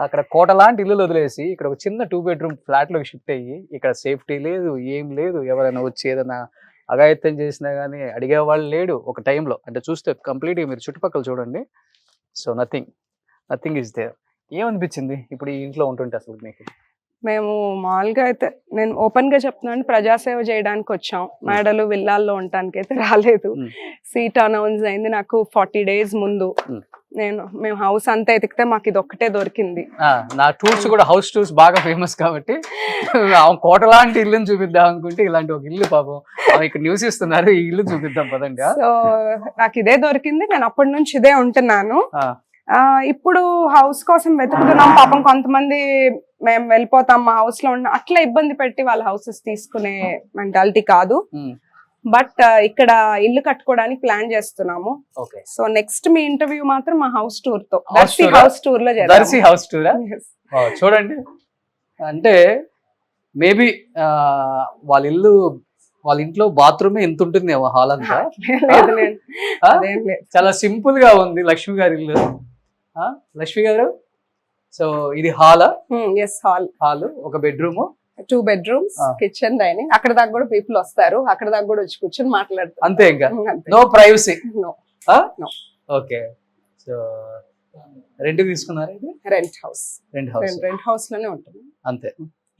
అక్కడ కోట లాంటి ఇల్లు వదిలేసి ఇక్కడ ఒక చిన్న 2 bedroom ఫ్లాట్ లోకి షిఫ్ట్ అయ్యి, ఇక్కడ సేఫ్టీ లేదు, ఏం లేదు, ఎవరైనా వచ్చి ఏదైనా అఘాయిత్యం చేసినా కానీ అడిగేవాళ్ళు లేడు ఒక టైంలో. అంటే చూస్తే కంప్లీట్గా మీరు చుట్టుపక్కల చూడండి. So nothing is there. ఏమనిపించింది ఇప్పుడు ఈ ఇంట్లో ఉంటుంటే అసలు మీకు? మేము మామూలుగా అయితే నేను ఓపెన్ గా చెప్తున్నాను, ప్రజాసేవ చేయడానికి వచ్చాం, మేడలు విల్లాల్లో ఉండటానికి అయితే రాలేదు. సీట్ అనౌన్స్ అయింది నాకు 40 days ముందు. మేము హౌస్ అంతా ఎతికితే మాకు ఇది ఒక్కటే దొరికింది. నా టూర్స్ కూడా హౌస్ టూర్స్ బాగా ఫేమస్ కాబట్టి కోట లాంటి ఇల్లుని చూపిద్దాం అనుకుంటే ఇలాంటి ఒక ఇల్లు, పాపం ఇక్కడ న్యూస్ ఇస్తున్నారు, ఈ ఇల్లు చూపిద్దాం పదండి. సో నాకు ఇదే దొరికింది, నేను అప్పటి నుంచి ఇదే ఉంటున్నాను. ఇప్పుడు హౌస్ కోసం వెతుకుతున్నాం. పాపం కొంతమంది మేము వెళ్ళిపోతాం మా హౌస్ లో ఉన్న, అట్లా ఇబ్బంది పెట్టి వాళ్ళ హౌసెస్ తీసుకునే మెంటాలిటీ కాదు. బట్ ఇక్కడ ఇల్లు కట్టుకోవడానికి ప్లాన్ చేస్తున్నాము. సో నెక్స్ట్ మీ ఇంటర్వ్యూ మాత్రం మా హౌస్ టూర్ తో, దర్శి హౌస్ టూర్ లో దర్శి హౌస్ టూర్ చూడండి. అంటే మేబీ వాళ్ళ ఇంట్లో బాత్రూమ్ ఎంత ఉంటుంది హాల్ అంతా. చాలా సింపుల్ గా ఉంది లక్ష్మి గారి ఇల్లు. లక్ష్మి గారు, సో ఇది హాల్? హాల్, ఒక బెడ్రూమ్, 2 bedrooms, కిచెన్, డైనింగ్. అక్కడ దాకా కూడా పీపుల్ వస్తారు, అక్కడ దాకా కూడా వచ్చి కూర్చొని మాట్లాడతారు. అంతే, ఇంకా no privacy. Okay. So rent తీసుకున్నారు? ఇది రెంట్ హౌస్ లోనే ఉంటుంది. అంతే.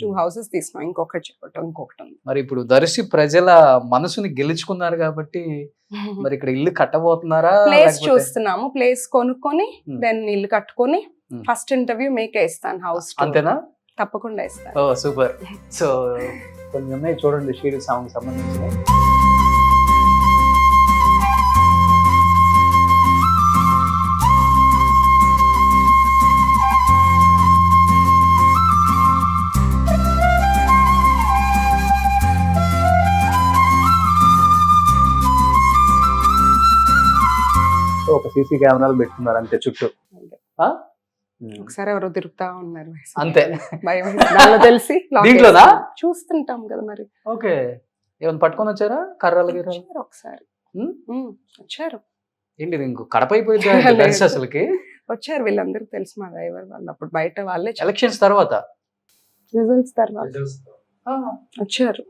2 houses తీసుకున్నాం, ఇంకొకటి చెప్పటం ఇంకొకటి ఉంది. మరి ఇప్పుడు దర్శి ప్రజల మనసుని గెలుచుకున్నారు కాబట్టి మరి ఇక్కడ ఇల్లు కట్టబోతున్నారా? ప్లేస్ చూస్తున్నాము, ప్లేస్ కొనుక్కొని Hmm. దెన్ ఇల్లు కట్టుకొని Hmm. ఫస్ట్ ఇంటర్వ్యూ మీకే ఇస్తాను, హౌస్ అంతేనా? తప్పకుండా ఇస్తాను. ఓ సూపర్. సో కొన్ని ఉన్నాయి చూడండి షీడ్ సాంగ్ సంబంధించిన. ఒక సీసీ కెమెరాలు పెట్టుకున్నారు అంతే చుట్టూ. ఆ? ఒకసారి ఎవరో తిరుగుతా ఉన్నారు, అంతే. భయం వేసి. దానిలో తెలిసి lock దీంట్లోనా? వేస్తాను. చూస్తుంటాం కదా మరి. ఓకే. ఏమైనా పట్టుకొని వచ్చారా కర్రలు గిర్రలు? వచ్చారు ఒకసారి. Hmm? వచ్చారు ఏంటి ఇది ఇంకో కడప అయిపోయింది దర్శి అసలుకి. వచ్చారు వీళ్ళందరూ తెలుసు మా డ్రైవర్ వాళ్ళు, అప్పుడు బయట వాళ్ళే ఎలక్షన్స్ తర్వాత రిజల్ట్స్ తర్వాత వచ్చారు.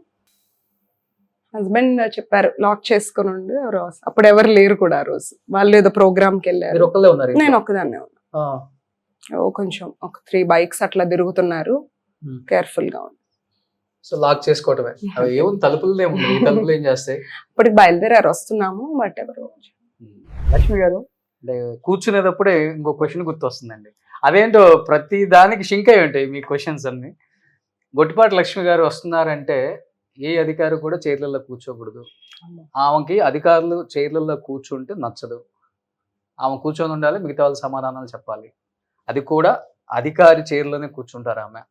హస్బెండ్ చెప్పారు లాక్ చేసుకుని ఉండి, అప్పుడు ఎవరు లేరు కూడా ఆ రోజు, వాళ్ళు ఏదో ప్రోగ్రామ్ కి మీరు వెళ్ళారు, ఒక్కళ్ళే ఉన్నారు నేను ఒక్కదాన్నే ఉన్నా. ఆ. కొంచెం ఒక 3 bikes అట్లా తిరుగుతున్నారు, Hmm. కేర్ఫుల్ గా ఉంది. సో లాక్ చేసుకోవటమే. అవి ఏముంది తలుపులు ఏముంది, ఈ తలుపులు ఏం చేస్తాయి? ఇప్పటికి బయలుదేరారు, వస్తున్నాము. బట్ ఎవరు లక్ష్మి గారు అంటే కూర్చునేటప్పుడే ఇంకో క్వశ్చన్ గుర్తొస్తుందండి. అదేంటో ప్రతి దానికి షింక్ అయి ఉంటాయి మీ క్వశ్చన్స్ అన్ని. గొట్టిపాటి లక్ష్మి గారు వస్తున్నారంటే ఏ అధికారి కూడా చైర్లలో కూర్చోకూడదు. ఆమెకి అధికారులు చైర్లలో కూర్చుంటే నచ్చదు. ఆమె కూర్చొని ఉండాలి, మిగతా వాళ్ళు సమాధానాలు చెప్పాలి. అది కూడా అధికారి చైర్లోనే కూర్చుంటారు ఆమె.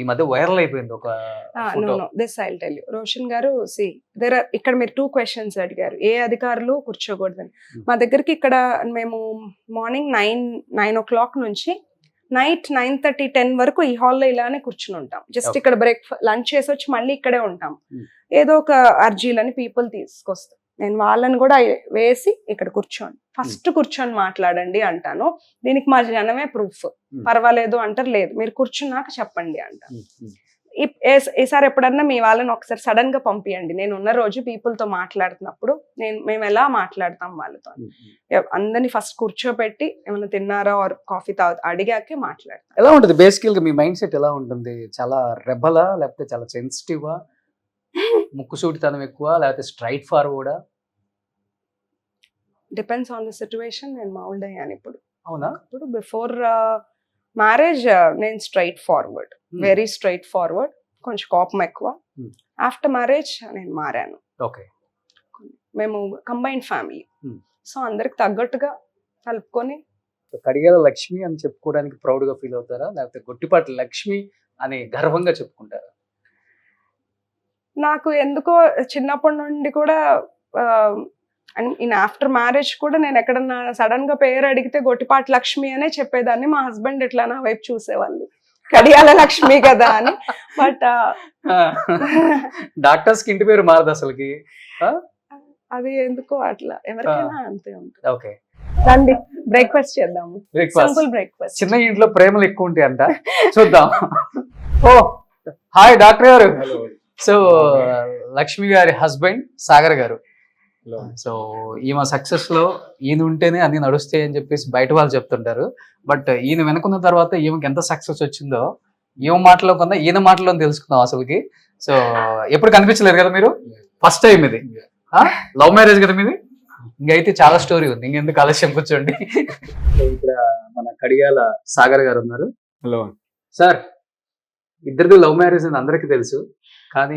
ఈ మధ్య వైరల్ అయిపోయింది ఒక photo. This I tell you. Roshan గారు ఇక్కడ మీరు 2 questions అడిగారు, ఏ అధికారులు కూర్చోకూడదని. మా దగ్గరికి ఇక్కడ మేము మార్నింగ్ 9 o'clock నుంచి నైట్ 9:30, 10 వరకు ఈ హాల్లో ఇలానే కూర్చుని ఉంటాం. Just Okay. ఇక్కడ లంచ్ చేసి వచ్చి మళ్ళీ ఇక్కడే ఉంటాం. ఏదో ఒక అర్జీలని పీపుల్ తీసుకొస్తాం, నేను వాళ్ళని కూడా వేసి ఇక్కడ కూర్చోండి, ఫస్ట్ కూర్చొని మాట్లాడండి అంటాను. దీనికి మా జనమే ప్రూఫ్. పర్వాలేదు అంటారు, లేదు మీరు కూర్చున్నాక చెప్పండి అంటాను. ఈసారి ఎప్పుడన్నా మీ వాళ్ళని ఒకసారి సడన్ గా పంపియండి, నేను ఉన్న రోజు పీపుల్ తో మాట్లాడుతున్నప్పుడు మేము ఎలా మాట్లాడతాం వాళ్ళతో, అందరినీ ఫస్ట్ కూర్చోబెట్టి ఏమైనా తిన్నారా ఆర్ కాఫీ అడిగాకే మాట్లాడతాం. ఎలా ఉంటుంది బేసికల్ గా మీ మైండ్ సెట్ ఎలా ఉంటుంది? చాలా రెబలా లేకపోతే చాలా సెన్సిటివా? ముక్కుసూటితనం ఎక్కువ లేకపోతే స్ట్రైట్ ఫార్వర్డా? Depends on the situation. నేను మౌల్డ్ అయ్యాను ఇప్పుడు. అవునా? ఇప్పుడు బిఫోర్ మ్యారేజ్ నేను straightforward, very straightforward, కొంచెం కోపం ఎక్కువ. ఆఫ్టర్ మ్యారేజ్ నేను మారాను. ఓకే. మేము కంబైన్డ్ ఫ్యామిలీ, సో అందరికి తగ్గట్టుగా కలుపుకొని. కడియాల లక్ష్మి అని చెప్పుకోవడానికి ప్రౌడ్ గా ఫీల్ అవుతారా లేకపోతే గొట్టిపాటి లక్ష్మి అని గర్వంగా చెప్పుకుంటారా? నాకు ఎందుకో చిన్నప్పటి నుండి కూడా ఆఫ్టర్ మ్యారేజ్ కూడా నేను ఎక్కడన్నా సడన్ గా పేరు అడిగితే గొట్టిపాటి లక్ష్మి అనే చెప్పేదాన్ని. మా హస్బెండ్ ఇట్లా నా వైపు చూసేవాళ్ళు, కడియాల లక్ష్మి కదా అని. బట్ డాక్టర్స్ కి ఇంటి పేరు మారదు అసలుకి. అది ఎందుకో అట్లా ఎవరికైనా అంతే ఉంటుంది. ఓకే, రండి బ్రేక్ఫాస్ట్ చేద్దాము. బ్రేక్ఫాస్ట్. Simple breakfast. చిన్న ఇంట్లో ప్రేమలు ఎక్కువ ఉంటాయి అంట, చూద్దాం. ఓ హాయ్ డాక్టర్ గారు. సో లక్ష్మి గారి హస్బెండ్ సాగర్ గారు. సో ఈమె సక్సెస్ లో ఈయన ఉంటేనే అన్ని నడుస్తాయి అని చెప్పేసి బయట వాళ్ళు చెప్తుంటారు. బట్ ఈయన వెనుకున్న తర్వాత ఈమెకి ఎంత సక్సెస్ వచ్చిందో ఈమె మాటలో కన్నా ఈయన మాటలో తెలుసుకుందాం అసలుకి. సో ఎప్పుడు కనిపించలేరు కదా మీరు, ఫస్ట్ టైం ఇది. లవ్ మ్యారేజ్ కదా మీది? ఇంకైతే చాలా స్టోరీ ఉంది, ఇంకెందుకు ఆలస్యం, కూర్చోండి. ఇక్కడ మన కడియాల సాగర్ గారు ఉన్నారు. హలో సార్, ఇద్దరిది లవ్ మ్యారేజ్ అని అందరికీ తెలుసు, కానీ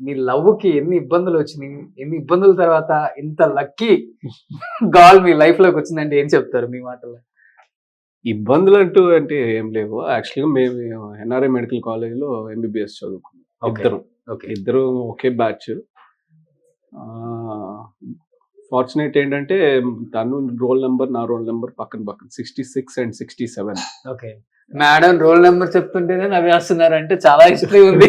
మీ లవ్ కి ఎన్ని ఇబ్బందులు వచ్చినాయి, ఎన్ని ఇబ్బందుల తర్వాత ఇంత లక్కీ గాల్ మీ లైఫ్ లోకి వచ్చిందంటే ఏం చెప్తారు మీ మాటల్లో? ఇబ్బందులు అంటూ అంటే ఏం లేవు. యాక్చువల్గా మేము ఎన్ఆర్ఐ మెడికల్ కాలేజ్లో ఎంబీబీఎస్ చదువుకున్నాం. ఇద్దరు ఒకే బ్యాచ్. ఫార్చునేట్ ఏంటంటే తను రోల్ నెంబర్, నా రోల్ నెంబర్ పక్కన 66 and 67. Okay, madam roll number చెప్తుంటేనే నవ్వేస్తున్నారంటే చాలా హిస్టరీ ఉంది.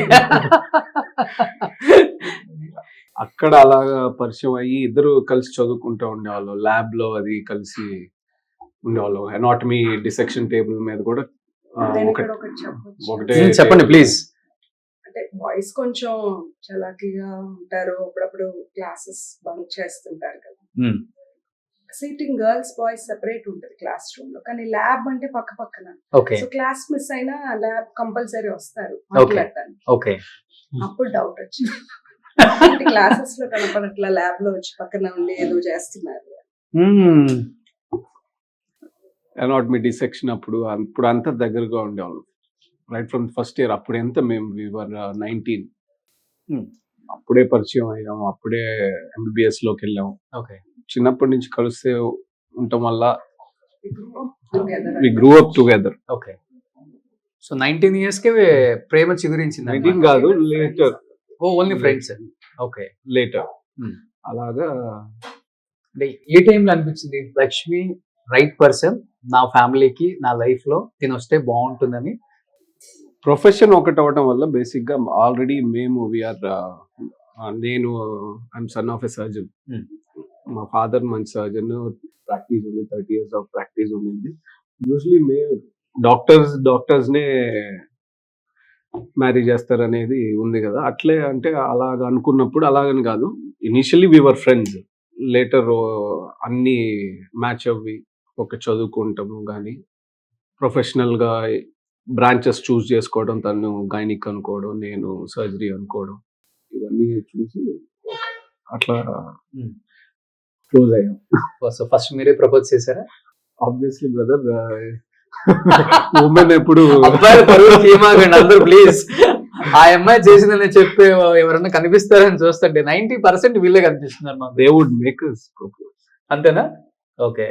అక్కడ అలాగా పరిచయం అయ్యి ఇద్దరు కలిసి చదువుకుంటూ ఉండేవాళ్ళు. ల్యాబ్ లో అది కలిసి ఉండేవాళ్ళు. ఎనాటమీ డిసెక్షన్ టేబుల్ మీద కూడా ఒకటే. చెప్పండి ప్లీజ్. అంటే బాయ్స్ కొంచెం చలాకీగా ఉంటారు, అప్పుడప్పుడు క్లాసెస్ బంక్ చేస్తుంటారు కదా. సీటింగ్ గర్ల్స్ బాయ్స్ సెపరేట్ ఉంటుంది క్లాస్ రూమ్ లో, కానీ ల్యాబ్ అంటే పక్క పక్కన. ఓకే సో క్లాస్ మిస్ అయినా ల్యాబ్ కంపల్సరీ వస్తారు Okay. మాట్లాడటానికి. ఓకే అప్పుడు డౌట్ వచ్చింది, క్లాసెస్ లో కనపడట్లా, ల్యాబ్ లో వచ్చి పక్కన ఉండి ఏదో చేస్తున్నారు. ఎనాటమీ డిసెక్షన్ అప్పుడు అంతా దగ్గరగా ఉండేవాళ్ళం రైట్ ఫ్రమ్ ఫస్ట్ ఇయర్. అప్పుడు ఎంత మేము వివర్ 19, అప్పుడే పరిచయం అయ్యాం, అప్పుడే MBBS లోకి వెళ్ళాం. ఓకే చిన్నప్పటి నుంచి కలిస్తే ఉండటం వల్ల Together. We grew up together. Okay so 19 years కే ప్రేమ చిగురించింది 19 కాదు, later only friends. Okay later Hmm. అలాగా. అంటే ఏ టైంలో అనిపించింది లక్ష్మి రైట్ పర్సన్ నా ఫ్యామిలీకి నా లైఫ్ లో తిని వస్తే బాగుంటుందని? ప్రొఫెషన్ ఒకటి అవడం వల్ల బేసిక్ గా ఆల్రెడీ మేము వీఆర్ నేను I'm son of a surgeon. Hmm. మా ఫాదర్ మంచి సర్జన్, ప్రాక్టీస్ ఉంది, 30 years ఆఫ్ ప్రాక్టీస్ ఉంది. యూజువలీ మేము డాక్టర్స్ నే మ్యారేజ్ చేస్తారు అనేది ఉంది కదా. అట్లే అంటే అలాగ అనుకున్నప్పుడు, అలాగని కాదు, ఇనిషియల్లీ వీఆర్ ఫ్రెండ్స్. లేటర్ అన్ని మ్యాచ్ అవ్వి ఒక చదువుకుంటాము, కానీ ప్రొఫెషనల్ గా బ్రాంచెస్ చూస్ చేసుకోవడం, తను గైనిక్ అనుకోవడం, నేను సర్జరీ అనుకోవడం, ఇవన్నీ చూసి అట్లా క్లోజ్ అయ్యాం. సో ఫస్ట్ మీరే ప్రపోజ్ చేశారా? ఆబ్వియస్లీ బ్రదర్, ఉమెన్ ఎప్పుడు అబ్బాయిల పరువు తీయమాకండి అందరూ ప్లీజ్. ఆ అమ్మాయి చేసిందని చెప్పే ఎవరన్నా కనిపిస్తారని చూస్తుంటే 90% వీళ్ళే కనిపిస్తున్నారు మాకు. They would make us propose. అంతేనా? ఓకే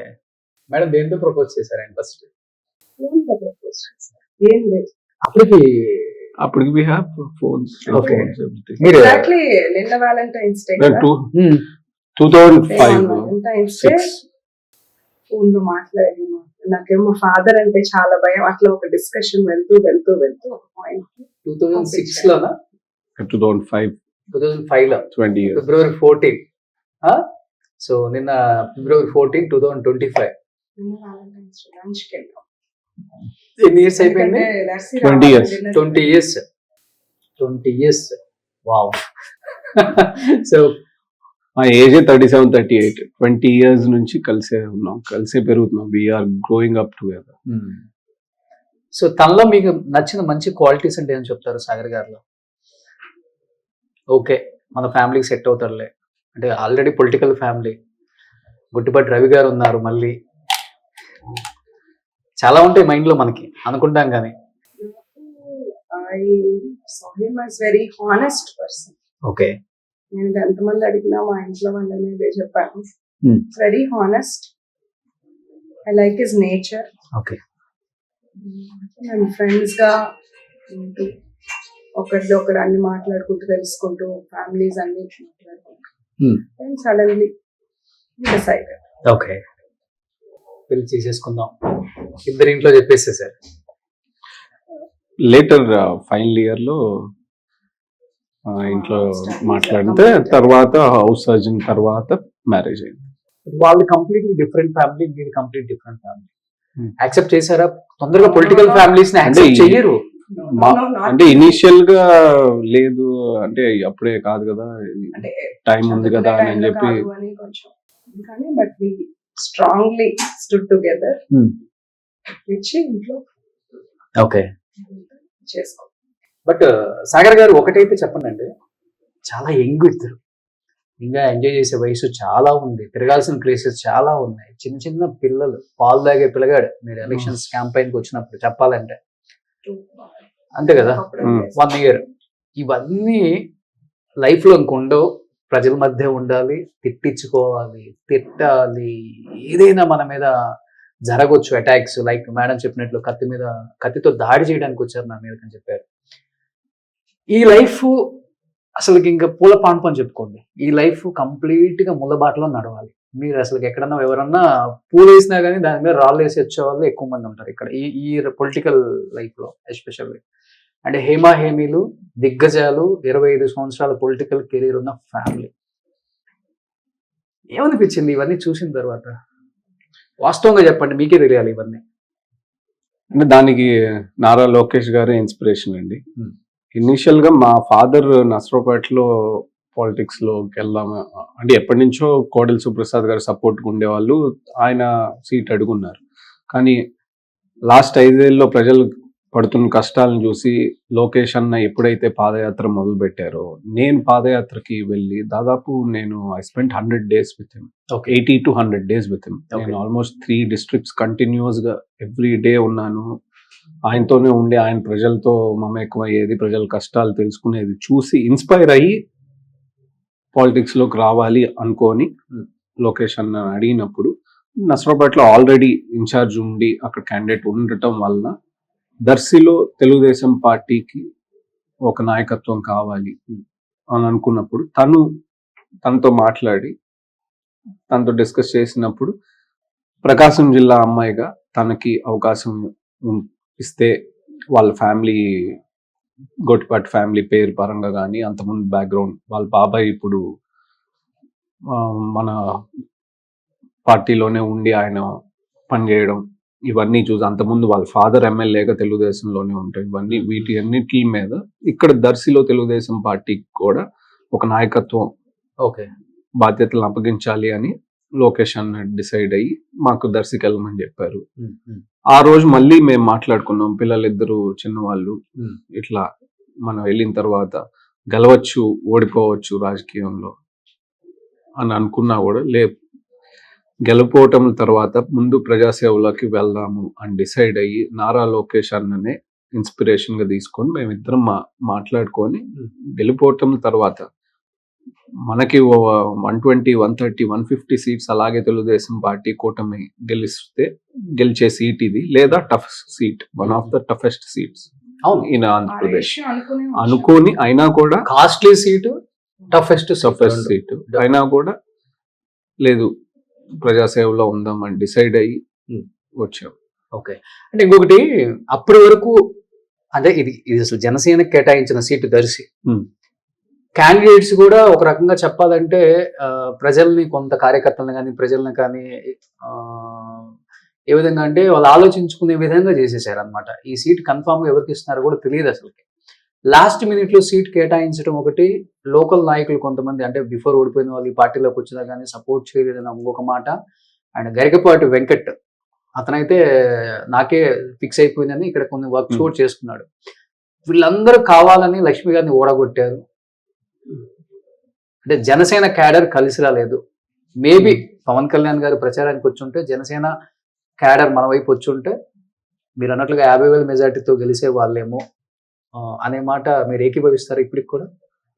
మేడం, దేంతో ప్రపోజ్ చేశారు ఆయన ఫస్ట్? ఏం లేదు, అప్పటికి we have phones, Okay. everything. మీరు ఎగ్జాక్ట్లీ నిన్న Valentine's day Well, 2005, Valentine's day 6. Phone లో మాట్లాడి నాకేమో ఫాదర్ అంటే చాలా భయం. అట్లా ఒక డిస్కషన్ వెళ్తూ ఒక పాయింట్ 2006 లోనా 2005, 2005 లో 20 years. February 14. సో నిన్న February 14, 2025. వ్యాలంటైన్స్ డే లంచ్ కి వెళ్ళాం. ఎన్ని ఇయర్స్ అయిపోయింది? ఎందుకంటే దర్శి 20 years. రావాలి dinner 20 years. 20 years. Wow. So మా ఏజ్ 37, 38, 20 years నుంచి కలిసే ఉన్నాం, కలిసే పెరుగుతున్నాం. We are growing up together. So తనలో మీకు నచ్చిన మంచి క్వాలిటీస్ అంటే ఏం చెప్తారు సాగర్ గారిలో? ఓకే మన ఫ్యామిలీకి సెట్ అవుతారులే అంటే, already political family, Guttipati Ravi గారు ఉన్నారు, మళ్ళీ చాలా ఉంటాయి మైండ్ లో మనకి అనుకుంటాం కానీ. I saw him as very honest person. Okay నేను ఎంతమంది అడిగినా మా ఇంట్లో వాళ్ళని ఇదే చెప్పాను. Hmm. Very honest. I like his nature. Okay మేము ఫ్రెండ్స్ గా ఉంటూ ఒకరిది ఒకరు అన్ని మాట్లాడుకుంటూ తెలుసుకుంటూ ఫ్యామిలీస్ అన్ని మాట్లాడుకుంటూ Hmm. And suddenly decided okay పెళ్లి చేసేసుకుందాం ఇద్దరి ఇంట్లో చెప్పేసేసారు. లేటర్ ఫైనల్ ఇయర్ లో ఇంట్లో మాట్లాడితే, తర్వాత హౌస్ సర్జన్, తర్వాత మ్యారేజ్ అయింది. వాళ్ళు కంప్లీట్లీ డిఫరెంట్ ఫ్యామిలీ, మీరు complete different family. Hmm. Accept చేశారా? తొందరగా పొలిటికల్ ఫ్యామిలీస్ ని యాక్సెప్ట్ అంటే చెయ్యరు. అంటే ఇనిషియల్ గా లేదు, అంటే అప్పుడే కాదు కదా, టైం ఉంది కదా అని చెప్పి. కొంచెం కానీ but we strongly stood together ఇచ్చి ఇంట్లో ఓకే చేసుకో. బట్ సాగర్ గారు ఒకటైతే చెప్పండి, చాలా యంగ్ ఇద్దరు, ఇంకా ఎంజాయ్ చేసే వయసు చాలా ఉంది, తిరగాల్సిన ప్లేసెస్ చాలా ఉన్నాయి, చిన్న చిన్న పిల్లలు, పాలు తాగే పిల్లగాడు మీరు ఎలక్షన్స్ క్యాంపెయిన్ కి వచ్చినప్పుడు చెప్పాలంటే, అంతే కదా, 1 year. ఇవన్నీ లైఫ్ లో ఇంకొండవు, ప్రజల మధ్య ఉండాలి, తిట్టించుకోవాలి, తిట్టాలి, ఏదైనా మన మీద జరగవచ్చు అటాక్స్. లైక్ మేడం చెప్పినట్లు కత్తితో దాడి చేయడానికి వచ్చారు నా మీద అని చెప్పారు. ఈ లైఫ్ అసలు ఇంకా పూల పాన్పని చెప్పుకోండి, ఈ లైఫ్ కంప్లీట్ గా ముళ్ళబాటలో నడవాలి. మీరు అసలు ఎక్కడన్నా ఎవరన్నా పూలు వేసినా కానీ దాని మీద రాళ్ళు వేసి వచ్చే వాళ్ళు ఎక్కువ మంది ఉంటారు ఇక్కడ ఈ పొలిటికల్ లైఫ్ లో ఎస్పెషల్లీ. అంటే హేమీలు, దిగ్గజాలు, 25 సంవత్సరాల పొలిటికల్ కెరీర్ ఉన్న ఫ్యామిలీ. ఏమనిపించింది ఇవన్నీ చూసిన తర్వాత? వాస్తవంగా చెప్పండి, మీకే తెలియాలి ఇవన్నీ. అంటే దానికి నారా లోకేష్ గారే ఇన్స్పిరేషన్ అండి. Hmm. ఇనిషియల్ గా మా ఫాదర్ నసరాపేటలో పాలిటిక్స్ లోకి వెళ్దామా అంటే ఎప్పటి నుంచో కోడెల సుప్రసాద్ గారు సపోర్ట్ ఉండేవాళ్ళు, ఆయన సీట్ అడుగున్నారు. కానీ లాస్ట్ 5 ఏళ్ళలో ప్రజలు పడుతున్న కష్టాలను చూసి లోకేష్ అన్న ఎప్పుడైతే పాదయాత్ర మొదలు పెట్టారో, నేను పాదయాత్రకి వెళ్ళి దాదాపు I spent 100 days with him, 80 to 100 days with him. నేను ఆల్మోస్ట్ 3 districts కంటిన్యూస్ గా ఎవ్రీ డే ఉన్నాను. ఆయనతోనే ఉండి ఆయన ప్రజలతో మమేకమయ్యేది, ప్రజల కష్టాలు తెలుసుకునేది చూసి ఇన్స్పైర్ అయ్యి పాలిటిక్స్ లోకి రావాలి అనుకొని లోకేష్ అన్న అడిగినప్పుడు, నసరాబాద్లో ఆల్రెడీ ఇన్ఛార్జ్ ఉండి అక్కడ క్యాండిడేట్ ఉండటం వలన దర్శిలో తెలుగుదేశం పార్టీకి ఒక నాయకత్వం కావాలి అని అనుకున్నప్పుడు తనతో మాట్లాడి తనతో డిస్కస్ చేసినప్పుడు ప్రకాశం జిల్లా అమ్మాయిగా తనకి అవకాశం ఇస్తే వాళ్ళ ఫ్యామిలీ, గొట్టిపాటి ఫ్యామిలీ పేరు పరంగా కానీ అంతకుముందు బ్యాక్గ్రౌండ్, వాళ్ళ బాబాయ్ ఇప్పుడు మన పార్టీలోనే ఉండి ఆయన పనిచేయడం, ఇవన్నీ చూసి అంతకుముందు వాళ్ళ ఫాదర్ ఎమ్మెల్యేగా తెలుగుదేశంలోనే ఉంటాయి. ఇవన్నీ వీటి అన్నిటి మీద ఇక్కడ దర్శిలో తెలుగుదేశం పార్టీకి కూడా ఒక నాయకత్వం బాధ్యతలు అప్పగించాలి అని లోకేష్ అన్న డిసైడ్ అయ్యి మాకు దర్శికి వెళ్ళమని చెప్పారు. ఆ రోజు మళ్ళీ మేము మాట్లాడుకున్నాం, పిల్లలిద్దరు చిన్నవాళ్ళు, ఇట్లా మనం వెళ్ళిన తర్వాత గెలవచ్చు ఓడిపోవచ్చు రాజకీయంలో అని అనుకున్నా కూడా గెలుపోవటం తర్వాత ముందు ప్రజాసేవలోకి వెళ్దాము అని డిసైడ్ అయ్యి నారా లోకేష్ అన్ననే ఇన్స్పిరేషన్ గా తీసుకొని మేమిద్దరం మాట్లాడుకొని గెలుపోవటం తర్వాత మనకి 120, 130, 150 సీట్స్ అలాగే తెలుగుదేశం పార్టీ కూటమి గెలిచే సీట్ ఇది, లేదా tough seat, one of the toughest seats in Andhra Pradesh అనుకోని, అయినా కూడా కాస్ట్లీ సీటు, టఫెస్ట్ సీట్ అయినా కూడా లేదు ప్రజాసేవలో ఉందామని డిసైడ్ అయ్యి వచ్చాం. ఓకే, అంటే ఇంకొకటి, అప్పటి వరకు అంటే ఇది అసలు జనసేనకి కేటాయించిన సీటు దర్శి. క్యాండిడేట్స్ కూడా ఒక రకంగా చెప్పాలంటే ప్రజల్ని, కొంత కార్యకర్తలను కానీ ప్రజల్ని కానీ ఏ విధంగా అంటే వాళ్ళు ఆలోచించుకునే విధంగా చేసేసారు అనమాట. ఈ సీట్ కన్ఫామ్గా ఎవరికి ఇస్తున్నారో కూడా తెలియదు అసలుకి. లాస్ట్ మినిట్లో సీట్ కేటాయించడం ఒకటి, లోకల్ నాయకులు కొంతమంది అంటే బిఫోర్ ఓడిపోయిన వాళ్ళు ఈ పార్టీలోకి వచ్చినా కానీ సపోర్ట్ చేయలేదని ఇంకొక మాట. అండ్ గరికపాటి వెంకట్ అతనైతే నాకే ఫిక్స్ అయిపోయిందని ఇక్కడ కొన్ని వర్క్స్ కూడా చేసుకున్నాడు. వీళ్ళందరూ కావాలని లక్ష్మి గారిని ఓడగొట్టారు. అంటే జనసేన క్యాడర్ కలిసి రాలేదు. మేబీ పవన్ కళ్యాణ్ గారు ప్రచారానికి వచ్చి ఉంటే, జనసేన క్యాడర్ మన వైపు వచ్చి ఉంటే మీరు అన్నట్లుగా 50,000 మెజార్టీతో గెలిసే వాళ్ళేమో అనే మాట మీరు ఏకీభవిస్తారు? ఇప్పటికి కూడా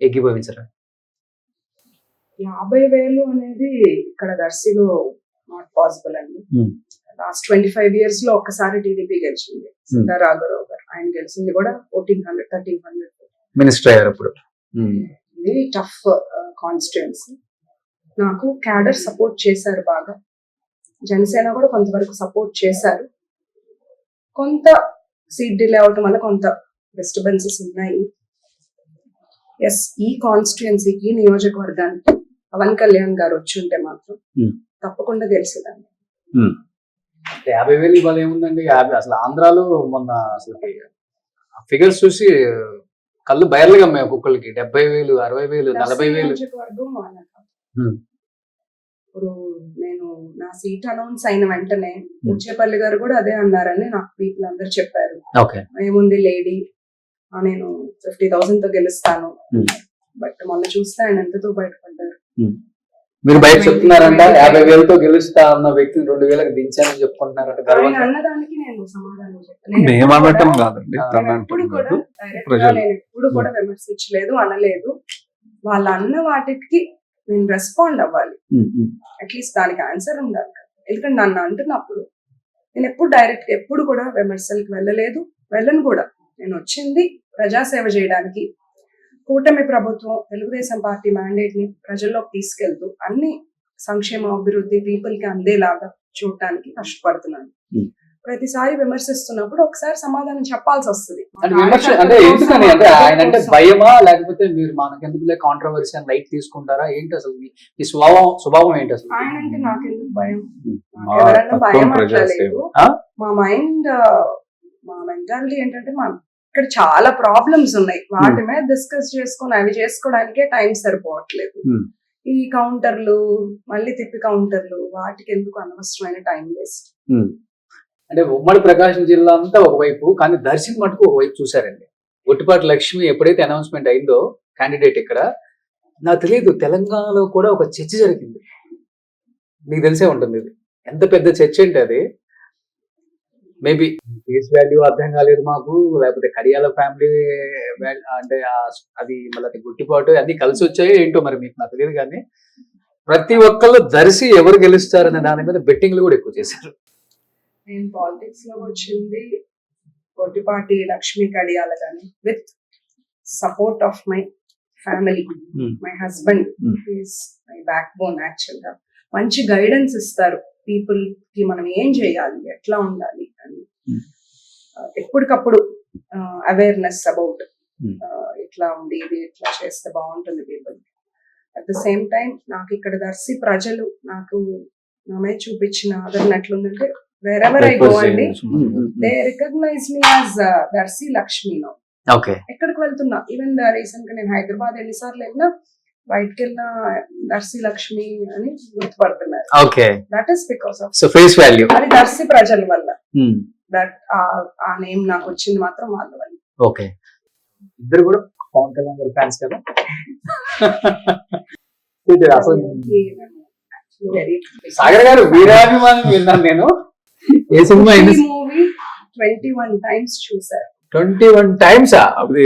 ఏకీభవించరా? 50,000 అనేది ఇక్కడ దర్శిలో నాట్ పాసిబుల్ అండి. లాస్ట్ 25 years లో ఒక్కసారి టీడీపీ గెలిచింది, సిద్ధా రాఘవరావు గారు. ఆయన గెలిచింది కూడా 1400, 1300 మినిస్టర్ అయ్యారు అప్పుడు. ఇది టఫ్ కాన్స్టిట్యుయెన్సీ. నాకు క్యాడర్ సపోర్ట్ చేశారు బాగా, జనసేన కూడా కొంతవరకు సపోర్ట్ చేశారు. కొంత సీట్ డిలే అవటం వల్ల కొంత డిస్టర్బెన్సెస్ ఉన్నాయి. ఎస్, ఈ కాన్స్టిట్యుయెన్సీకి, నియోజకవర్గానికి పవన్ కళ్యాణ్ గారు వచ్చి ఉంటే మాత్రం తప్పకుండా గెలిచేదాన్ని. 50,000 ఇవాళ ఏముందండి? అసలు ఆంధ్రాలో మొన్న అసలు ఫిగర్స్ చూసి కళ్ళు బయర్లుగా మేము ఒక్కొక్కరికి 70,000, 60,000, 40,000. నియోజకవర్గం ఇప్పుడు నేను నా సీట్ అనౌన్స్ అయిన వెంటనే ముచ్చేపల్లి గారు కూడా అదే అన్నారని నాకు పీపుల్ అందరు చెప్పారు. ఏముంది లేడీ, నేను 50,000 తో గెలుస్తాను. బట్ మొన్న చూస్తే ఆయన ఎంతతో బయటపడ్డారు. మీరు బయట చెప్తున్నారంట 50,000తో గెలుస్తా అన్న వ్యక్తిని 2,000కి దించానని చెప్పుకుంటున్నారంట. అన్నదానికి నేను సమాధానం చెప్పాను. మేమనటం కాదండి, ఎప్పుడు కూడా విమర్శించలేదు, అనలేదు. వాళ్ళ అన్న వాటికి నేను రెస్పాండ్ అవ్వాలి, అట్లీస్ట్ దానికి ఆన్సర్ ఉండాలి. ఎందుకంటే నన్ను అంటున్నప్పుడు నేను ఎప్పుడు డైరెక్ట్ ఎప్పుడు కూడా విమర్శలకు వెళ్ళలేదు, వెళ్ళను కూడా. నేను వచ్చింది ప్రజాసేవ చేయడానికి. కూటమి ప్రభుత్వం తెలుగుదేశం పార్టీ మ్యాండేట్ ని ప్రజల్లోకి తీసుకెళ్తూ అన్ని సంక్షేమ అభివృద్ధి పీపుల్ కి అందేలాగా చూడటానికి కష్టపడుతున్నాను. ప్రతిసారి విమర్శిస్తున్నప్పుడు ఒకసారి సమాధానం చెప్పాల్సి వస్తుంది. అంటే ఎందుకని, అంటే ఆయన అంటే భయమా, లేకపోతే మీరు మనకెందుకులే కాంట్రవర్సీ అని లైట్ తీసుకుంటారా ఏంటి? అసలు ఈ స్వభావం ఏంటి అసలు? ఆయన అంటే నాకెందుకు భయం? ఎవరన్నా భయం అట్లా లేదు. మా మైండ్, మా మెంటాలిటీ ఏంటంటే ఇక్కడ చాలా ప్రాబ్లమ్స్ ఉన్నాయి, వాటి మీద డిస్కస్ చేసుకొని అవి చేసుకోవడానికే టైం సరిపోవట్లేదు. ఈ కౌంటర్లు మళ్ళీ తిప్పి కౌంటర్లు, వాటికి ఎందుకు అనవసరమైన టైం వేస్ట్. అంటే ఉమ్మడి ప్రకాశం జిల్లా అంతా ఒకవైపు, కానీ దర్శన్ మటుకు ఒకవైపు చూసారండి. ఒట్టిపాటి లక్ష్మి ఎప్పుడైతే అనౌన్స్మెంట్ అయిందో క్యాండిడేట్ ఇక్కడ, నాకు తెలియదు తెలంగాణలో కూడా ఒక చర్చ జరిగింది, మీకు తెలిసే ఉంటుంది. ఇది ఎంత పెద్ద చర్చ అంటే అది మేబీ ఫేస్ వాల్యూ అర్థం కాలేదు మాకు, లేకపోతే కడియాల ఫ్యామిలీ అంటే అది మళ్ళీ గుట్టిపాటు అన్ని కలిసి వచ్చాయో ఏంటో మరి మీకు నాకు తెలియదు. కానీ ప్రతి ఒక్కళ్ళు దర్శి ఎవరు గెలుస్తారనే దాని మీద బెట్టింగ్లు కూడా ఎక్కువ చేశారు. నేను పాలిటిక్స్ లో వచ్చింది కొట్టిపాటి లక్ష్మి కడియాల గాని, with support of my family. My husband is my back bone. Actual గా మంచి గైడెన్స్ ఇస్తారు పీపుల్ కి, మనం ఏం చేయాలి, ఎట్లా ఉండాలి అని ఎప్పటికప్పుడు అవేర్నెస్ అబౌట్ ఇట్లా ఉంది, ఇది ఇట్లా చేస్తే బాగుంటుంది people. At the same time నాకు ఇక్కడ దర్శి ప్రజలు నాకు నా మీద చూపించిన ఆదరణ ఎట్లుందంటే, వెరెవర్ ఐ గో అండి, they recognise me as Darshi Lakshmi now. Okay, ఎక్కడికి వెళ్తున్నా, ఈవెన్ రీసెంట్ గా నేను హైదరాబాద్ ఎన్నిసార్లు వెళ్ళినా బయటకి వెళ్ళిన దర్శి లక్ష్మి అని గుర్తుపడుతున్నారు. Okay, that is because of so face value, అది దర్శి ప్రజల వల్ల. దట్ ఆ నేమ్ నాకు వచ్చింది మాత్రం వాళ్ళ వల్ల. ఓకే, ఇద్దరు కూడా పవన్ కళ్యాణ్ గారి ఫ్యాన్స్ కదా. సాగర్ గారు వీరాభిమానం విన్నాను నేను. ఏ సినిమా మూవీ 21 times చూసారు. 21 times? అది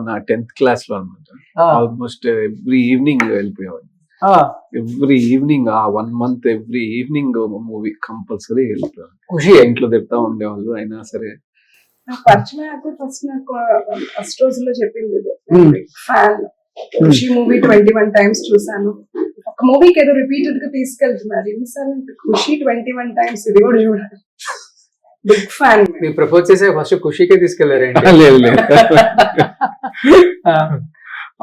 నా 10th క్లాస్ లో అనమాట. ఆల్మోస్ట్ ఎవ్రీ ఈవినింగ్ వెళ్ళిపోయేవాడిని. ఎవ్రీ ఈవినింగ్ ఆ 1 month every evening movie compulsory వెళ్ళిపోయాను. ఖుషి ఇంట్లో తిడతా ఉండేవాళ్ళు అయినా సరే. పరిచయం అయ్యాక ఫస్ట్ రోజుల్లో చెప్పింది ఫ్యాన్. ఖుషి మూవీ 21 times చూసాను. ఒక మూవీకి ఏదో రిపీటెడ్ గా తీసుకెళ్తున్నారు, ఎన్నిసార్లు ఖుషి 21 times, ఇది కూడా చూడాలి. Big fan. మీరు ప్రపోజ్ చేసే ఫస్ట్ ఖుషికే తీసుకెళ్లారండి? లేదు లేదు,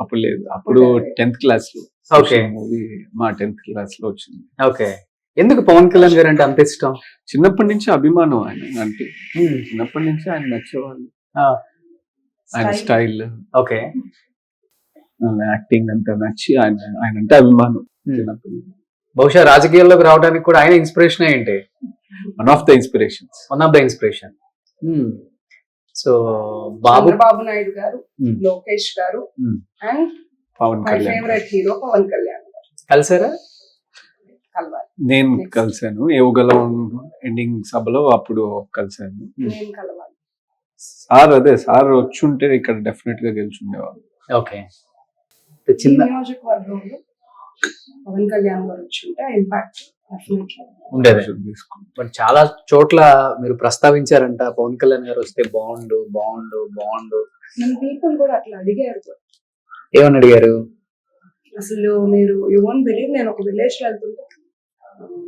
అప్పుడు లేదు, అప్పుడు 10th క్లాస్ లో. ఓకే, మూవీ మా 10th క్లాస్ లో వచ్చింది. ఓకే, ఎందుకు పవన్ కళ్యాణ్ గారు అంటే అంత ఇష్టం? చిన్నప్పటి నుంచి అభిమానం ఆయన అంటే, చిన్నప్పటి నుంచి ఆయన నచ్చేవాళ్ళు. ఆయన స్టైల్, ఓకే, యాక్టింగ్ అంతా నచ్చి ఆయన అంటే అభిమానం చిన్నప్పటి నుంచి. బహుశా రాజకీయాల్లోకి రావడానికి కూడా ఆయన ఇన్స్పిరేషన్ ఏంటి? One of the inspiration. So Chandrababu Naidu garu, Lokesh garu, and Pawan my Kalyan. Favourite hero Pawan Kalyan garu. కలిసారా? కలవాలి. నేను కలిసాను యువగలం ఎండింగ్ సభలో, అప్పుడు కలిసాను. నేను కలవాలి. సార్ వచ్చుంటే ఇక్కడ డెఫినెట్ గా గెలుచుండేవాళ్ళు. ఓకే, ఈ చిన్న నియోజకవర్గంలో పవన్ కళ్యాణ్ గారు వచ్చుంటే ఇంపాక్ట్ ఉండేది. బట్ చాలా చోట్ల మీరు ప్రస్తావించారంట, పవన్ కళ్యాణ్ గారు వస్తే బాగుండు బాగుండు బాగుండు. పీపుల్ కూడా అట్లా అడిగారు. ఏమని అడిగారు? అసలు మీరు యు వోంట్ బిలీవ్, నేను ఒక విలేజ్ లో వెళ్తుంటే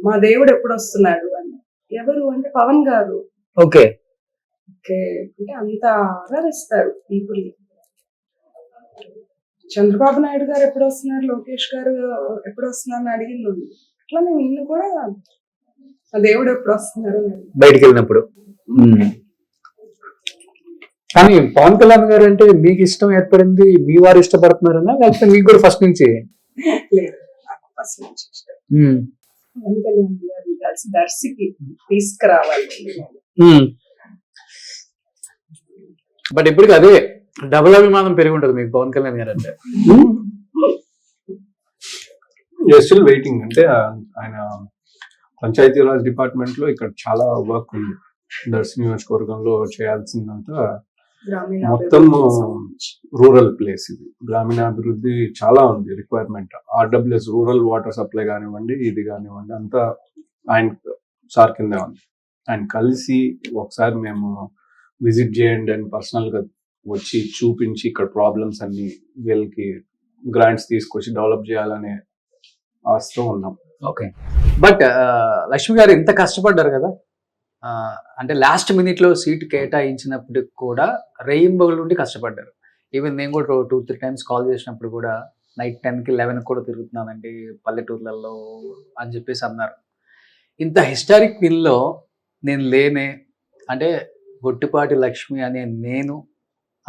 మా దేవుడు ఎప్పుడు వస్తున్నాడు అని. ఎవరు అంటే పవన్ గారు. ఓకే, ఓకే, అంటే అంత ఆదరిస్తారు పీపుల్. చంద్రబాబు నాయుడు గారు ఎప్పుడు వస్తున్నారు, లోకేష్ గారు ఎప్పుడు వస్తున్నారు అని అడిగింది ఉంది. అట్లా నేను నిన్ను కూడా ఆ దేవుడు ఎప్పుడు వస్తున్నారు బయటికి వెళ్ళినప్పుడు. కానీ పవన్ కళ్యాణ్ గారు అంటే మీకు ఇష్టం ఏర్పడింది, మీ వారు ఇష్టపడుతున్నారన్నా, లేకపోతే మీకు కూడా ఫస్ట్ నుంచి? లేదు, నాకు ఫస్ట్ నుంచి ఇష్టం. పవన్ కళ్యాణ్ గారు కలిసి దర్శికి తీసుకురావాలి. బట్ ఇప్పటికి అదే డబుల్ అభిమానం పెరిగి ఉంటుంది మీకు పవన్ కళ్యాణ్ గారు అంటే. Still waiting. అంటే ఆయన పంచాయతీరాజ్ డిపార్ట్మెంట్ లో ఇక్కడ చాలా వర్క్ ఉంది. దర్శి నియోజకవర్గంలో చేయాల్సిందంతా మొత్తం రూరల్ ప్లేస్ ఇది. గ్రామీణాభివృద్ధి చాలా ఉంది requirement. RWS rural water supply కానివ్వండి, ఇది కానివ్వండి, అంతా ఆయన సార్ కింద ఉంది. ఆయన కలిసి ఒకసారి మేము విజిట్ చేయండి అని పర్సనల్ గా వచ్చి చూపించి ఇక్కడ ప్రాబ్లమ్స్ అన్ని వీళ్ళకి గ్రాంట్స్ తీసుకొచ్చి డెవలప్ చేయాలనే ఆశతో ఉన్నాం. ఓకే, బట్ లక్ష్మి గారు ఇంత కష్టపడ్డారు కదా, అంటే లాస్ట్ మినిట్ లో సీట్ కేటాయించినప్పటికి కూడా రెయిన్బోల్ నుండి కష్టపడ్డారు. ఈవెన్ నేను కూడా 2-3 times కాల్ చేసినప్పుడు కూడా నైట్ 10కి 11కి కూడా తిరుగుతున్నానండి పల్లెటూర్లలో అని చెప్పేసి అన్నారు. ఇంత హిస్టారిక్ విన్లో నేను లేనే, అంటే గొట్టిపాటి లక్ష్మి అనే నేను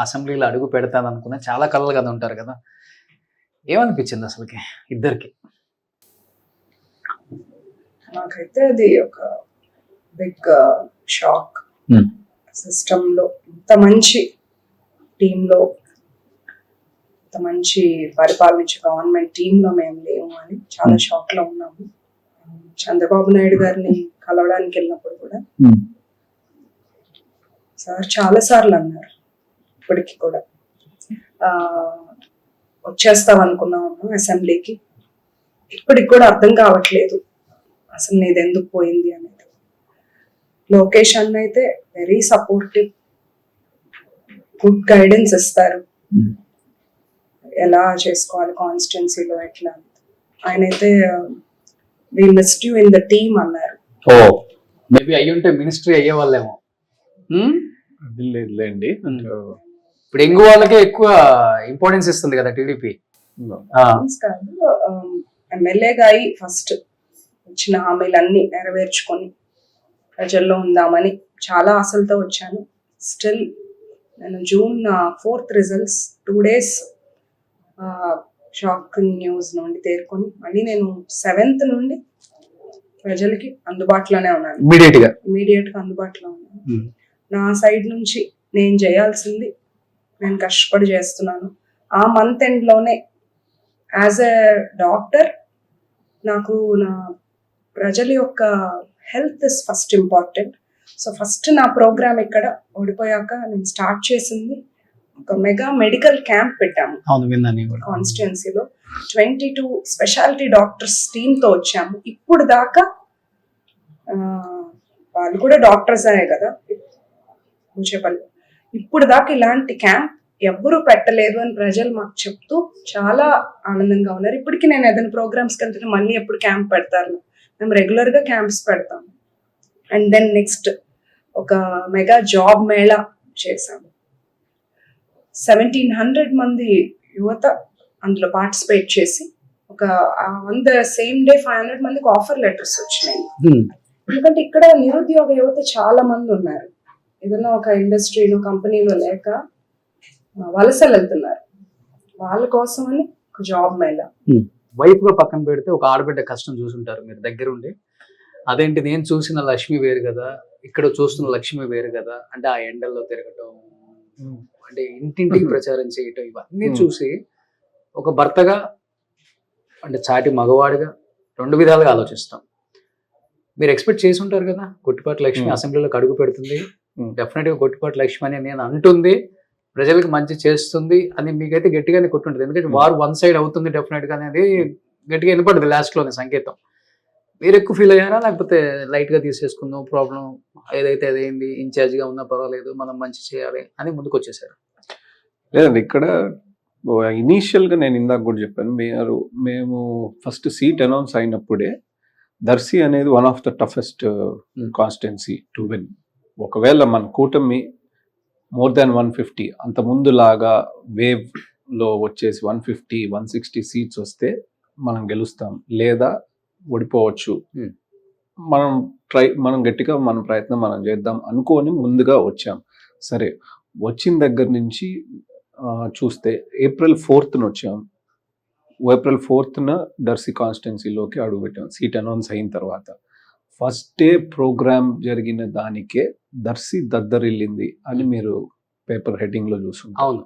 అసెంబ్లీలో అడుగు పెడతాను అనుకున్నా, చాలా కలలు కదా ఉంటారు కదా, ఏమనిపించింది అసలుకి ఇద్దరికి? నాకైతే అది ఒక బిగ్ షాక్. సిస్టంలో ఇంత మంచి టీంలో, ఇంత మంచి పరిపాలించే గవర్నమెంట్ టీంలో మేము లేము అని చాలా షాక్ లో ఉన్నాము. చంద్రబాబు నాయుడు గారిని కలవడానికి వెళ్ళినప్పుడు కూడా సార్ చాలా సార్లు అన్నారు, ఇప్పటికి కూడా వచ్చేస్తాం అనుకున్నాము అసెంబ్లీకి, ఇప్పటికి కూడా అర్థం కావట్లేదు అసలు నీది ఎందుకు పోయింది అనేది. లోకేష్ అన్న అయితే వెరీ సపోర్టివ్, గుడ్ గైడెన్స్ ఇస్తారు, ఎలా చేసుకోవాలి కాన్స్టిట్యున్సీలో ఎట్లా. ఆయన అయితే we missed you in the team అన్నారు. ఓ మేబీ అయ్యి ఉంటే మినిస్ట్రీ అయ్యే వాళ్ళేమో. అది లేదులేండి. ఇప్పుడు ఎంగు వాళ్ళకే ఎక్కువ ఇంపార్టెన్స్ ఇస్తుంది కదా టీడీపీ. కాదు, ఎమ్మెల్యేగా అయి ఫస్ట్ ఇచ్చిన హామీలన్నీ నెరవేర్చుకొని ప్రజల్లో ఉందామని చాలా ఆశలతో వచ్చాను. స్టిల్ నేను June 4th results 2 days shock news నుండి తేరుకొని మళ్ళీ నేను 7th నుండి ప్రజలకి అందుబాటులోనే ఉన్నాను. ఇమీడియట్ గా అందుబాటులో ఉన్నాను. నా సైడ్ నుంచి నేను చేయాల్సింది నేను కష్టపడి చేస్తున్నాను. ఆ మంత్ ఎండ్ లోనే యాజ్ ఎ డాక్టర్ నాకు నా ప్రజల యొక్క health is first important. So first నా ప్రోగ్రామ్ ఇక్కడ ఓడిపోయాక నేను స్టార్ట్ చేసింది ఒక మెగా మెడికల్ క్యాంప్ పెట్టాము కాన్స్టిట్యున్సీలో. 22 స్పెషాలిటీ డాక్టర్స్ టీమ్ తో వచ్చాము. ఇప్పుడు దాకా వాళ్ళు కూడా డాక్టర్స్ అనే కదా చెప్పాలి, ఇప్పుడు దాకా ఇలాంటి క్యాంప్ ఎవ్వరూ పెట్టలేదు అని ప్రజలు మాకు చెప్తూ చాలా ఆనందంగా ఉన్నారు. ఇప్పటికీ నేను ఏదైనా ప్రోగ్రామ్స్కి వెళ్తే మళ్ళీ ఎప్పుడు క్యాంప్ పెడతారు, మేము రెగ్యులర్ గా క్యాంప్స్ పెడతాము. అండ్ దెన్ నెక్స్ట్ ఒక మెగా జాబ్ మేళా చేశాము. 1700 మంది యువత అందులో పార్టిసిపేట్ చేసి ఒక ఆన్ ద సేమ్ డే 500 మందికి ఆఫర్ లెటర్స్ వచ్చినాయి. ఎందుకంటే ఇక్కడ నిరుద్యోగ యువత చాలా మంది ఉన్నారు, ఏదైనా ఒక ఇండస్ట్రీలో కంపెనీలో లేక వలసలు వెళ్తున్నారు, వాళ్ళ కోసం అని ఒక జాబ్ మేళా. వైఫ్ గా పక్కన పెడితే ఒక ఆడబిడ్డ కష్టం చూసుంటారు మీరు దగ్గరుండి. అదేంటి నేను చూసిన లక్ష్మి వేరు కదా, ఇక్కడ చూస్తున్న లక్ష్మి వేరు కదా, అంటే ఆ ఎండల్లో తిరగటం, అంటే ఇంటింటికి ప్రచారం చేయటం, ఇవన్నీ చూసి ఒక భర్తగా అంటే చాటి మగవాడిగా 2 విధాలుగా ఆలోచిస్తాం. మీరు ఎక్స్పెక్ట్ చేసి ఉంటారు కదా గొట్టిపాటి లక్ష్మి అసెంబ్లీలోకి అడుగు పెడుతుంది, డెఫినెట్ గా గొట్టిపాటి లక్ష్మి అని నేను అంటుంది, ప్రజలకు మంచి చేస్తుంది అని మీకైతే గట్టిగానే కొట్టుంటుంది. ఎందుకంటే వారు 1 సైడ్ అవుతుంది డెఫినెట్ గా అనేది గట్టిగా వినపడుతుంది లాస్ట్ లోనే సంకేతం. మీరు ఎక్కువ ఫీల్ అయ్యారా, లేకపోతే లైట్ గా తీసేసుకుందాం ప్రాబ్లం ఏదైతే అదేంది, ఇన్ఛార్జ్ గా ఉన్నా పర్వాలేదు మనం మంచి చేయాలి అని ముందుకు వచ్చేసారు? లేదండి, ఇక్కడ ఇనీషియల్ గా నేను ఇందాక కూడా చెప్పాను, మేము ఫస్ట్ సీట్ అనౌన్స్ అయినప్పుడే దర్శి అనేది one of the toughest constituency to win. ఒకవేళ మన కూటమి మోర్ దాన్ 150 అంత ముందులాగా వేవ్ లో వచ్చేసి 150-160 సీట్స్ వస్తే మనం గెలుస్తాం, లేదా ఓడిపోవచ్చు. మనం గట్టిగా మన ప్రయత్నం మనం చేద్దాం అనుకోని ముందుగా వచ్చాం. సరే, వచ్చిన దగ్గర నుంచి చూస్తే April 4th వచ్చాం. April 4th దర్శి కాన్స్టిట్యున్సీలోకి అడుగుపెట్టాం సీట్ అనౌన్స్ అయిన తర్వాత. ఫస్ట్ డే ప్రోగ్రామ్ జరిగిన దానికే దర్శి దద్దరిల్లింది అని మీరు పేపర్ హెడ్డింగ్ లో చూసుకుంటారు. అవును,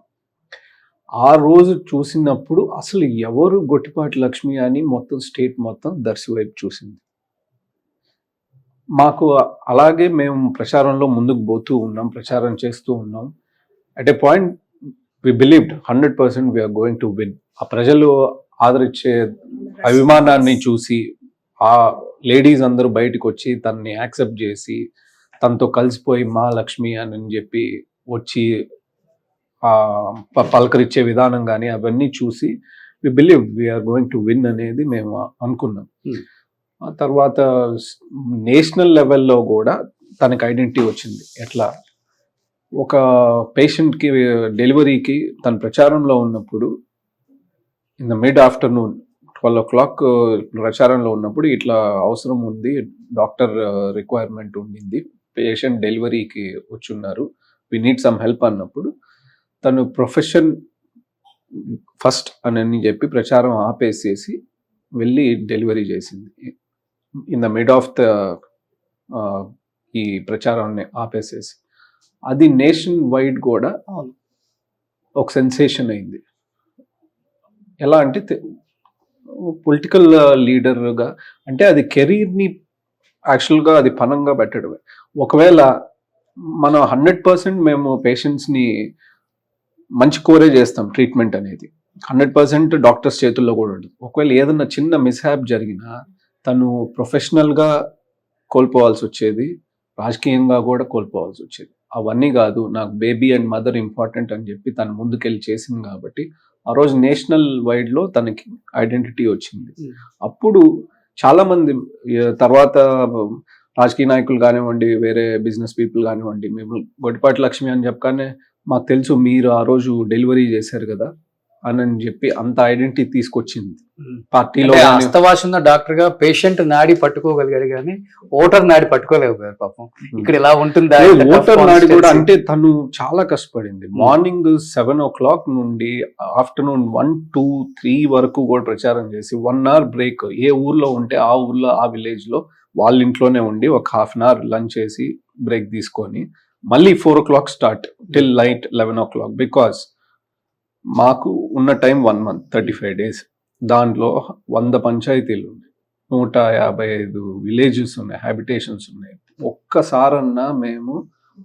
ఆ రోజు చూసినప్పుడు అసలు ఎవరు గొట్టిపాటి లక్ష్మి అని మొత్తం స్టేట్ మొత్తం దర్శి వైపు చూసింది. మాకు అలాగే మేము ప్రచారంలో ముందుకు పోతూ ఉన్నాం, ప్రచారం చేస్తూ ఉన్నాం. At a point we believed 100% we are going to win. ఆ ప్రజలు ఆదరించే అభిమానాన్ని చూసి ఆ లేడీస్ అందరూ బయటకు వచ్చి తనని యాక్సెప్ట్ చేసి తనతో కలిసిపోయి మా లక్ష్మి అని చెప్పి వచ్చి పలకరించే విధానం కానీ అవన్నీ చూసి we believe we are going to win అనేది మేము అనుకున్నాం. ఆ తర్వాత నేషనల్ లెవెల్లో కూడా తనకి ఐడెంటిటీ వచ్చింది. ఎట్లా ఒక పేషెంట్కి డెలివరీకి తన ప్రచారంలో ఉన్నప్పుడు in the mid afternoon 12 o'clock ప్రచారంలో ఉన్నప్పుడు ఇట్లా అవసరం ఉంది, డాక్టర్ రిక్వైర్మెంట్ ఉండింది, పేషెంట్ డెలివరీకి వచ్చున్నారు, వి నీడ్ సమ్ హెల్ప్ అన్నప్పుడు తను ప్రొఫెషన్ ఫస్ట్ అని చెప్పి ప్రచారం ఆపేసేసి వెళ్ళి డెలివరీ చేసింది. In the mid of the ఈ ప్రచారాన్ని ఆపేసేసి అది నేషన్ వైడ్ కూడా ఒక సెన్సేషన్ అయింది. ఎలా అంటే పొలిటికల్ లీడర్గా అంటే అది కెరీర్ని యాక్చువల్గా అది పనంగా పెట్టడమే. ఒకవేళ మనం 100% మేము పేషెంట్స్ని మంచి కోరే చేస్తాం, ట్రీట్మెంట్ అనేది 100% డాక్టర్స్ చేతుల్లో కూడా ఉంటుంది. ఒకవేళ ఏదన్నా చిన్న మిస్హ్యాప్ జరిగినా తను ప్రొఫెషనల్గా కోల్పోవాల్సి వచ్చేది, రాజకీయంగా కూడా కోల్పోవాల్సి వచ్చేది. అవన్నీ కాదు, నాకు బేబీ అండ్ మదర్ ఇంపార్టెంట్ అని చెప్పి తను ముందుకెళ్ళి చేసింది కాబట్టి ఆ రోజు నేషనల్ వైడ్లో తనకి ఐడెంటిటీ వచ్చింది. అప్పుడు చాలామంది తర్వాత రాజకీయ నాయకులు కానివ్వండి, వేరే బిజినెస్ పీపుల్ కానివ్వండి, మేము గొడ్డిపాటి లక్ష్మి అని చెప్పగానే మాకు తెలుసు మీరు ఆ రోజు డెలివరీ చేశారు కదా అని చెప్పి అంత ఐడెంటిటీ తీసుకొచ్చింది పార్టీలో. హస్తవాసిన డాక్టర్ గా పేషెంట్ నాడి పట్టుకోగలిగాడు కానీ ఓటర్ నాడి పట్టుకోలేకపోయారు పాపం. ఇక్కడ ఇలా ఉంటుందా? ఓటర్ నాడి కూడా అంటే తను చాలా కష్టపడింది. మార్నింగ్ 7 o'clock నుండి ఆఫ్టర్నూన్ 1, 2, 3 వరకు కూడా ప్రచారం చేసి 1 hour బ్రేక్, ఏ ఊర్లో ఉంటే ఆ ఊర్లో ఆ విలేజ్ లో వాళ్ళ ఇంట్లోనే ఉండి ఒక 1/2 hour లంచ్ చేసి బ్రేక్ తీసుకొని మళ్ళీ 4 o'clock start till night 11 o'clock. Because మాకు ఉన్న టైం 1 month 35 days. దాంట్లో 100 పంచాయతీలు ఉన్నాయి, 155 విలేజెస్ ఉన్నాయి, హ్యాబిటేషన్స్ ఉన్నాయి. ఒక్కసారన్నా మేము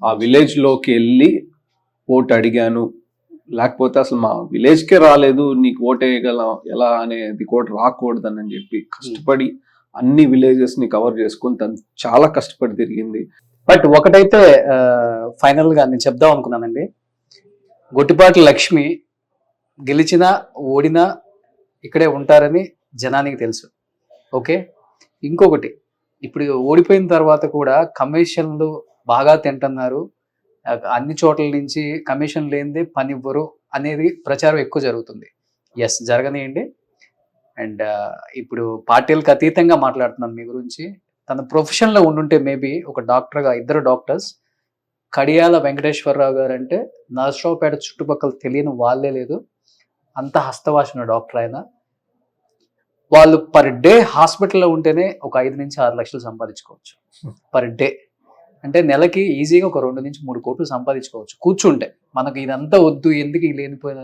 ఆ విలేజ్లోకి వెళ్ళి ఓటు అడిగాను, లేకపోతే అసలు మా విలేజ్కే రాలేదు, నీకు ఓటు వేయగలం ఎలా అనేది కూడా రాకూడదని చెప్పి కష్టపడి అన్ని విలేజెస్ని కవర్ చేసుకుని తను చాలా కష్టపడి తిరిగింది. బట్ ఒకటైతే ఫైనల్గా నేను చెప్దాం అనుకున్నానండి, గొట్టిపాటి లక్ష్మి గెలిచినా ఓడినా ఇక్కడే ఉంటారని జనానికి తెలుసు. ఓకే, ఇంకొకటి ఇప్పుడు ఓడిపోయిన తర్వాత కూడా కమిషన్లు బాగా తింటున్నారు, అన్ని చోట్ల నుంచి కమిషన్ లేనిదే పని ఇవ్వరు అనేది ప్రచారం ఎక్కువ జరుగుతుంది. ఎస్, జరగనియండి. అండ్ ఇప్పుడు పార్టీలకు అతీతంగా మాట్లాడుతున్నాను మీ గురించి. తన ప్రొఫెషన్లో ఉండుంటే మేబీ ఒక డాక్టర్గా, 2 డాక్టర్స్, కడియాల వెంకటేశ్వరరావు గారు అంటే నరసరావుపేట చుట్టుపక్కల తెలియని వాళ్ళే లేదు, అంత హస్తవాసిన డాక్టర్ ఆయన. వాళ్ళు పర్ డే హాస్పిటల్లో ఉంటేనే ఒక 5 నుంచి 6 లక్షలు సంపాదించుకోవచ్చు పర్ డే. అంటే నెలకి ఈజీగా ఒక 2 నుంచి 3 కోట్లు సంపాదించుకోవచ్చు కూర్చుంటే. మనకు ఇదంతా వద్దు, ఎందుకు ఈ లేనిపోయిన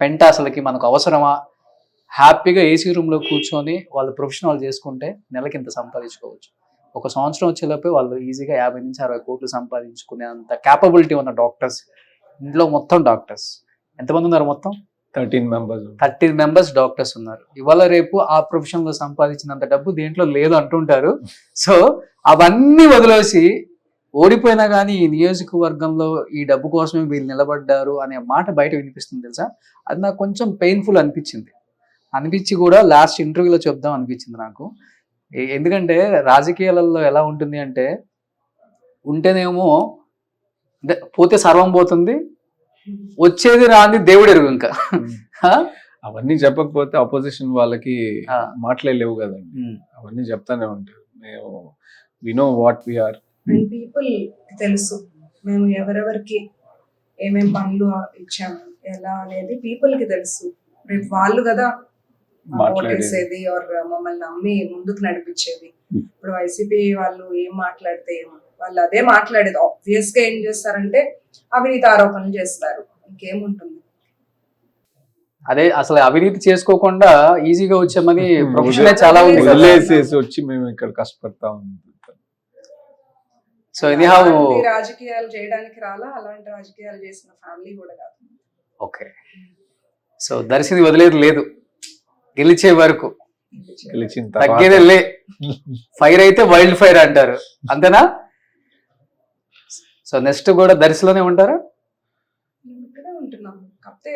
పెంట, అసలుకి మనకు అవసరమా? హ్యాపీగా ఏసీ రూమ్లో కూర్చొని వాళ్ళు ప్రొఫెషన్ వాళ్ళు చేసుకుంటే నెలకి ఇంత సంపాదించుకోవచ్చు. ఒక సంవత్సరం వచ్చేలోపే వాళ్ళు ఈజీగా 50 నుంచి 60 కోట్లు సంపాదించుకునే అంత క్యాపబిలిటీ ఉన్న డాక్టర్స్. ఇంట్లో మొత్తం డాక్టర్స్ ఎంతమంది ఉన్నారు? మొత్తం 13 మెంబర్స్ డాక్టర్స్ ఉన్నారు. ఇవాళ రేపు ఆ ప్రొఫెషన్లో సంపాదించినంత డబ్బు దేంట్లో లేదు అంటుంటారు. సో అవన్నీ వదిలేసి ఓడిపోయినా కానీ ఈ నియోజకవర్గంలో ఈ డబ్బు కోసమే వీళ్ళు నిలబడ్డారు అనే మాట బయట వినిపిస్తుంది తెలుసా. అది నాకు కొంచెం పెయిన్ఫుల్ అనిపించి కూడా లాస్ట్ ఇంటర్వ్యూలో చెప్దాం అనిపించింది నాకు. ఎందుకంటే రాజకీయాలలో ఎలా ఉంటుంది అంటే, ఉంటేనేమో పోతే సర్వం పోతుంది, వచ్చేది రాని దేవుడు ఎరుగు. ఇంకా అవన్నీ చెప్పకపోతే అపోజిషన్ వాళ్ళకి మాట్లాడలేవు కదండి, అవన్నీ చెప్తానే ఉంటారు. మేము we know what we are. People తెలుసు మేము ఎవరెవరికి ఏమేం పనులు ఇచ్చాము ఎలా అనేది పీపుల్ కి తెలుసు. రేపు వాళ్ళు కదా ఓటేసేది ఆర్ మమ్మల్ని నమ్మి ముందుకు నడిపించేది. ఇప్పుడు వైసీపీ వాళ్ళు ఏం మాట్లాడితే వాళ్ళు అదే మాట్లాడేది. ఆబ్వియస్ గా ఏం చేస్తారంటే అవినీతి ఆరోపణలు చేస్తారు, ఇంకేముంటుంది. అదే అసలు అవినీతి చేసుకోకుండా ఈజీగా వచ్చామని ప్రొఫెషన్ చాలా ఉంది, వదిలేసేసి వచ్చి మేము ఇక్కడ కష్టపడతా ఉన్నాం. సో ఎనీహౌ రాజకీయాలు చేయడానికి రాలా, అలాంటి రాజకీయాలు చేసిన ఫ్యామిలీ కూడా కాదు. ఓకే, సో దర్శిని వదిలేదు లేదు, గెలిచే వరకు గెలిచిన తగ్గేదే. ఫైర్ అయితే వైల్డ్ ఫైర్ అంటారు, అంతేనా? సో నెక్స్ట్ కూడా దర్శిలోనే ఉంటారా? అంటే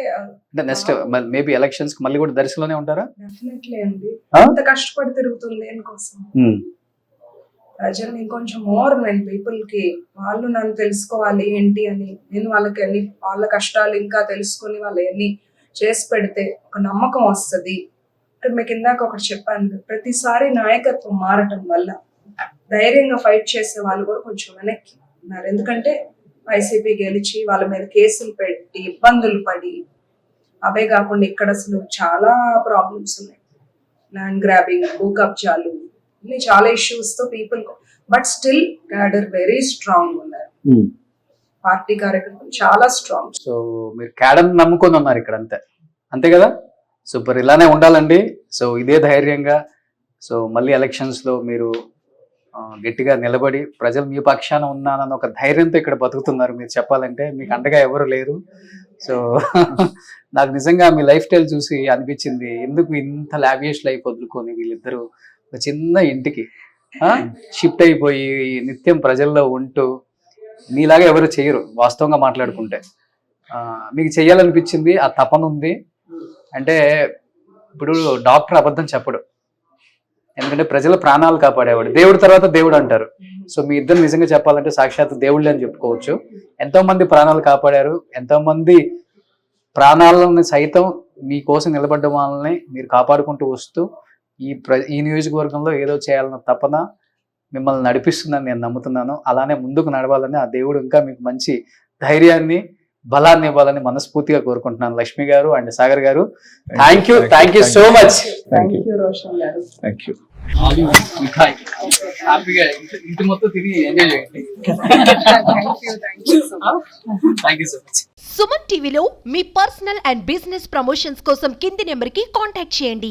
నెక్స్ట్ మేబీ ఎలక్షన్స్ మళ్ళీ కూడా దర్శిలోనే ఉంటారా? డెఫినెట్లీ అండి. అంత కష్టపడి తిరుగుతుంది దేనికోసం? ప్రజల్ని ఇంకొంచెం మోర్ నేను పీపుల్ కి వాళ్ళు నన్ను తెలుసుకోవాలి ఏంటి అని, నేను వాళ్ళకి అన్ని వాళ్ళ కష్టాలు ఇంకా తెలుసుకొని వాళ్ళు అన్ని చేసి పెడితే ఒక నమ్మకం వస్తుంది. ఇక్కడ మీకు ఇందాక ఒకటి చెప్పాను, ప్రతిసారి నాయకత్వం మారటం వల్ల ధైర్యంగా ఫైట్ చేసే వాళ్ళు కూడా కొంచెం వెనక్కి ఉన్నారు. ఎందుకంటే వైసీపీ గెలిచి వాళ్ళ మీద కేసులు పెట్టి ఇబ్బందులు పడి, అవే కాకుండా ఇక్కడ అసలు చాలా ప్రాబ్లమ్స్ ఉన్నాయి, ల్యాండ్ గ్రాబింగ్, భూ కబ్జాలు, ఇన్ని చాలా ఇష్యూస్ తో people, but still cadre very strong ఉన్నారు. పార్టీ కార్యకర్తలు చాలా స్ట్రాంగ్. సో మీరు క్యాడర్ నమ్ముకొని ఉన్నారు ఇక్కడ, అంతే కదా. సూపర్, ఇలానే ఉండాలండి. సో ఇదే ధైర్యంగా, సో మళ్ళీ ఎలక్షన్స్లో మీరు గట్టిగా నిలబడి ప్రజలు మీ పక్షాన ఉన్నానన్న ఒక ధైర్యంతో ఇక్కడ బతుకుతున్నారు. మీరు చెప్పాలంటే మీకు అండగా ఎవరు లేరు. సో నాకు నిజంగా మీ లైఫ్ స్టైల్ చూసి అనిపించింది, ఎందుకు ఇంత లావియస్ లైఫ్ వదులుకొని వీళ్ళిద్దరూ ఒక చిన్న ఇంటికి షిఫ్ట్ అయిపోయి నిత్యం ప్రజల్లో ఉంటూ, మీలాగా ఎవరు చేయరు వాస్తవంగా మాట్లాడుకుంటే. మీకు చెయ్యాలనిపించింది, ఆ తపన ఉంది. అంటే ఇప్పుడు డాక్టర్ అబద్ధం చెప్పడు, ఎందుకంటే ప్రజల ప్రాణాలు కాపాడేవాడు. దేవుడి తర్వాత దేవుడు అంటారు. సో మీ ఇద్దరు నిజంగా చెప్పాలంటే సాక్షాత్ దేవుళ్ళే అని చెప్పుకోవచ్చు. ఎంతో మంది ప్రాణాలు కాపాడారు, ఎంతో మంది ప్రాణాలను సైతం మీకోసం నిలబడ్డ వాళ్ళని మీరు కాపాడుకుంటూ వస్తూ ఈ నియోజకవర్గంలో ఏదో చేయాలన్న తపన మిమ్మల్ని నడిపిస్తుందని నేను నమ్ముతున్నాను. అలానే ముందుకు నడవాలని ఆ దేవుడు ఇంకా మీకు మంచి ధైర్యాన్ని, బలాన్ని ఇవ్వాలని మనస్ఫూర్తిగా కోరుకుంటున్నాను. లక్ష్మి గారు అండ్ సాగర్ గారు, thank you so much. Thank you Roshan గారు. Thank you. హ్యాపీగా ఇంటి మొత్తం తిని ఎంజాయ్ చేయండి. Thank you so much. Suman టీవీలో మీ పర్సనల్ అండ్ బిజినెస్ ప్రమోషన్స్ కోసం కింది నెంబర్కి కాంటాక్ట్ చేయండి.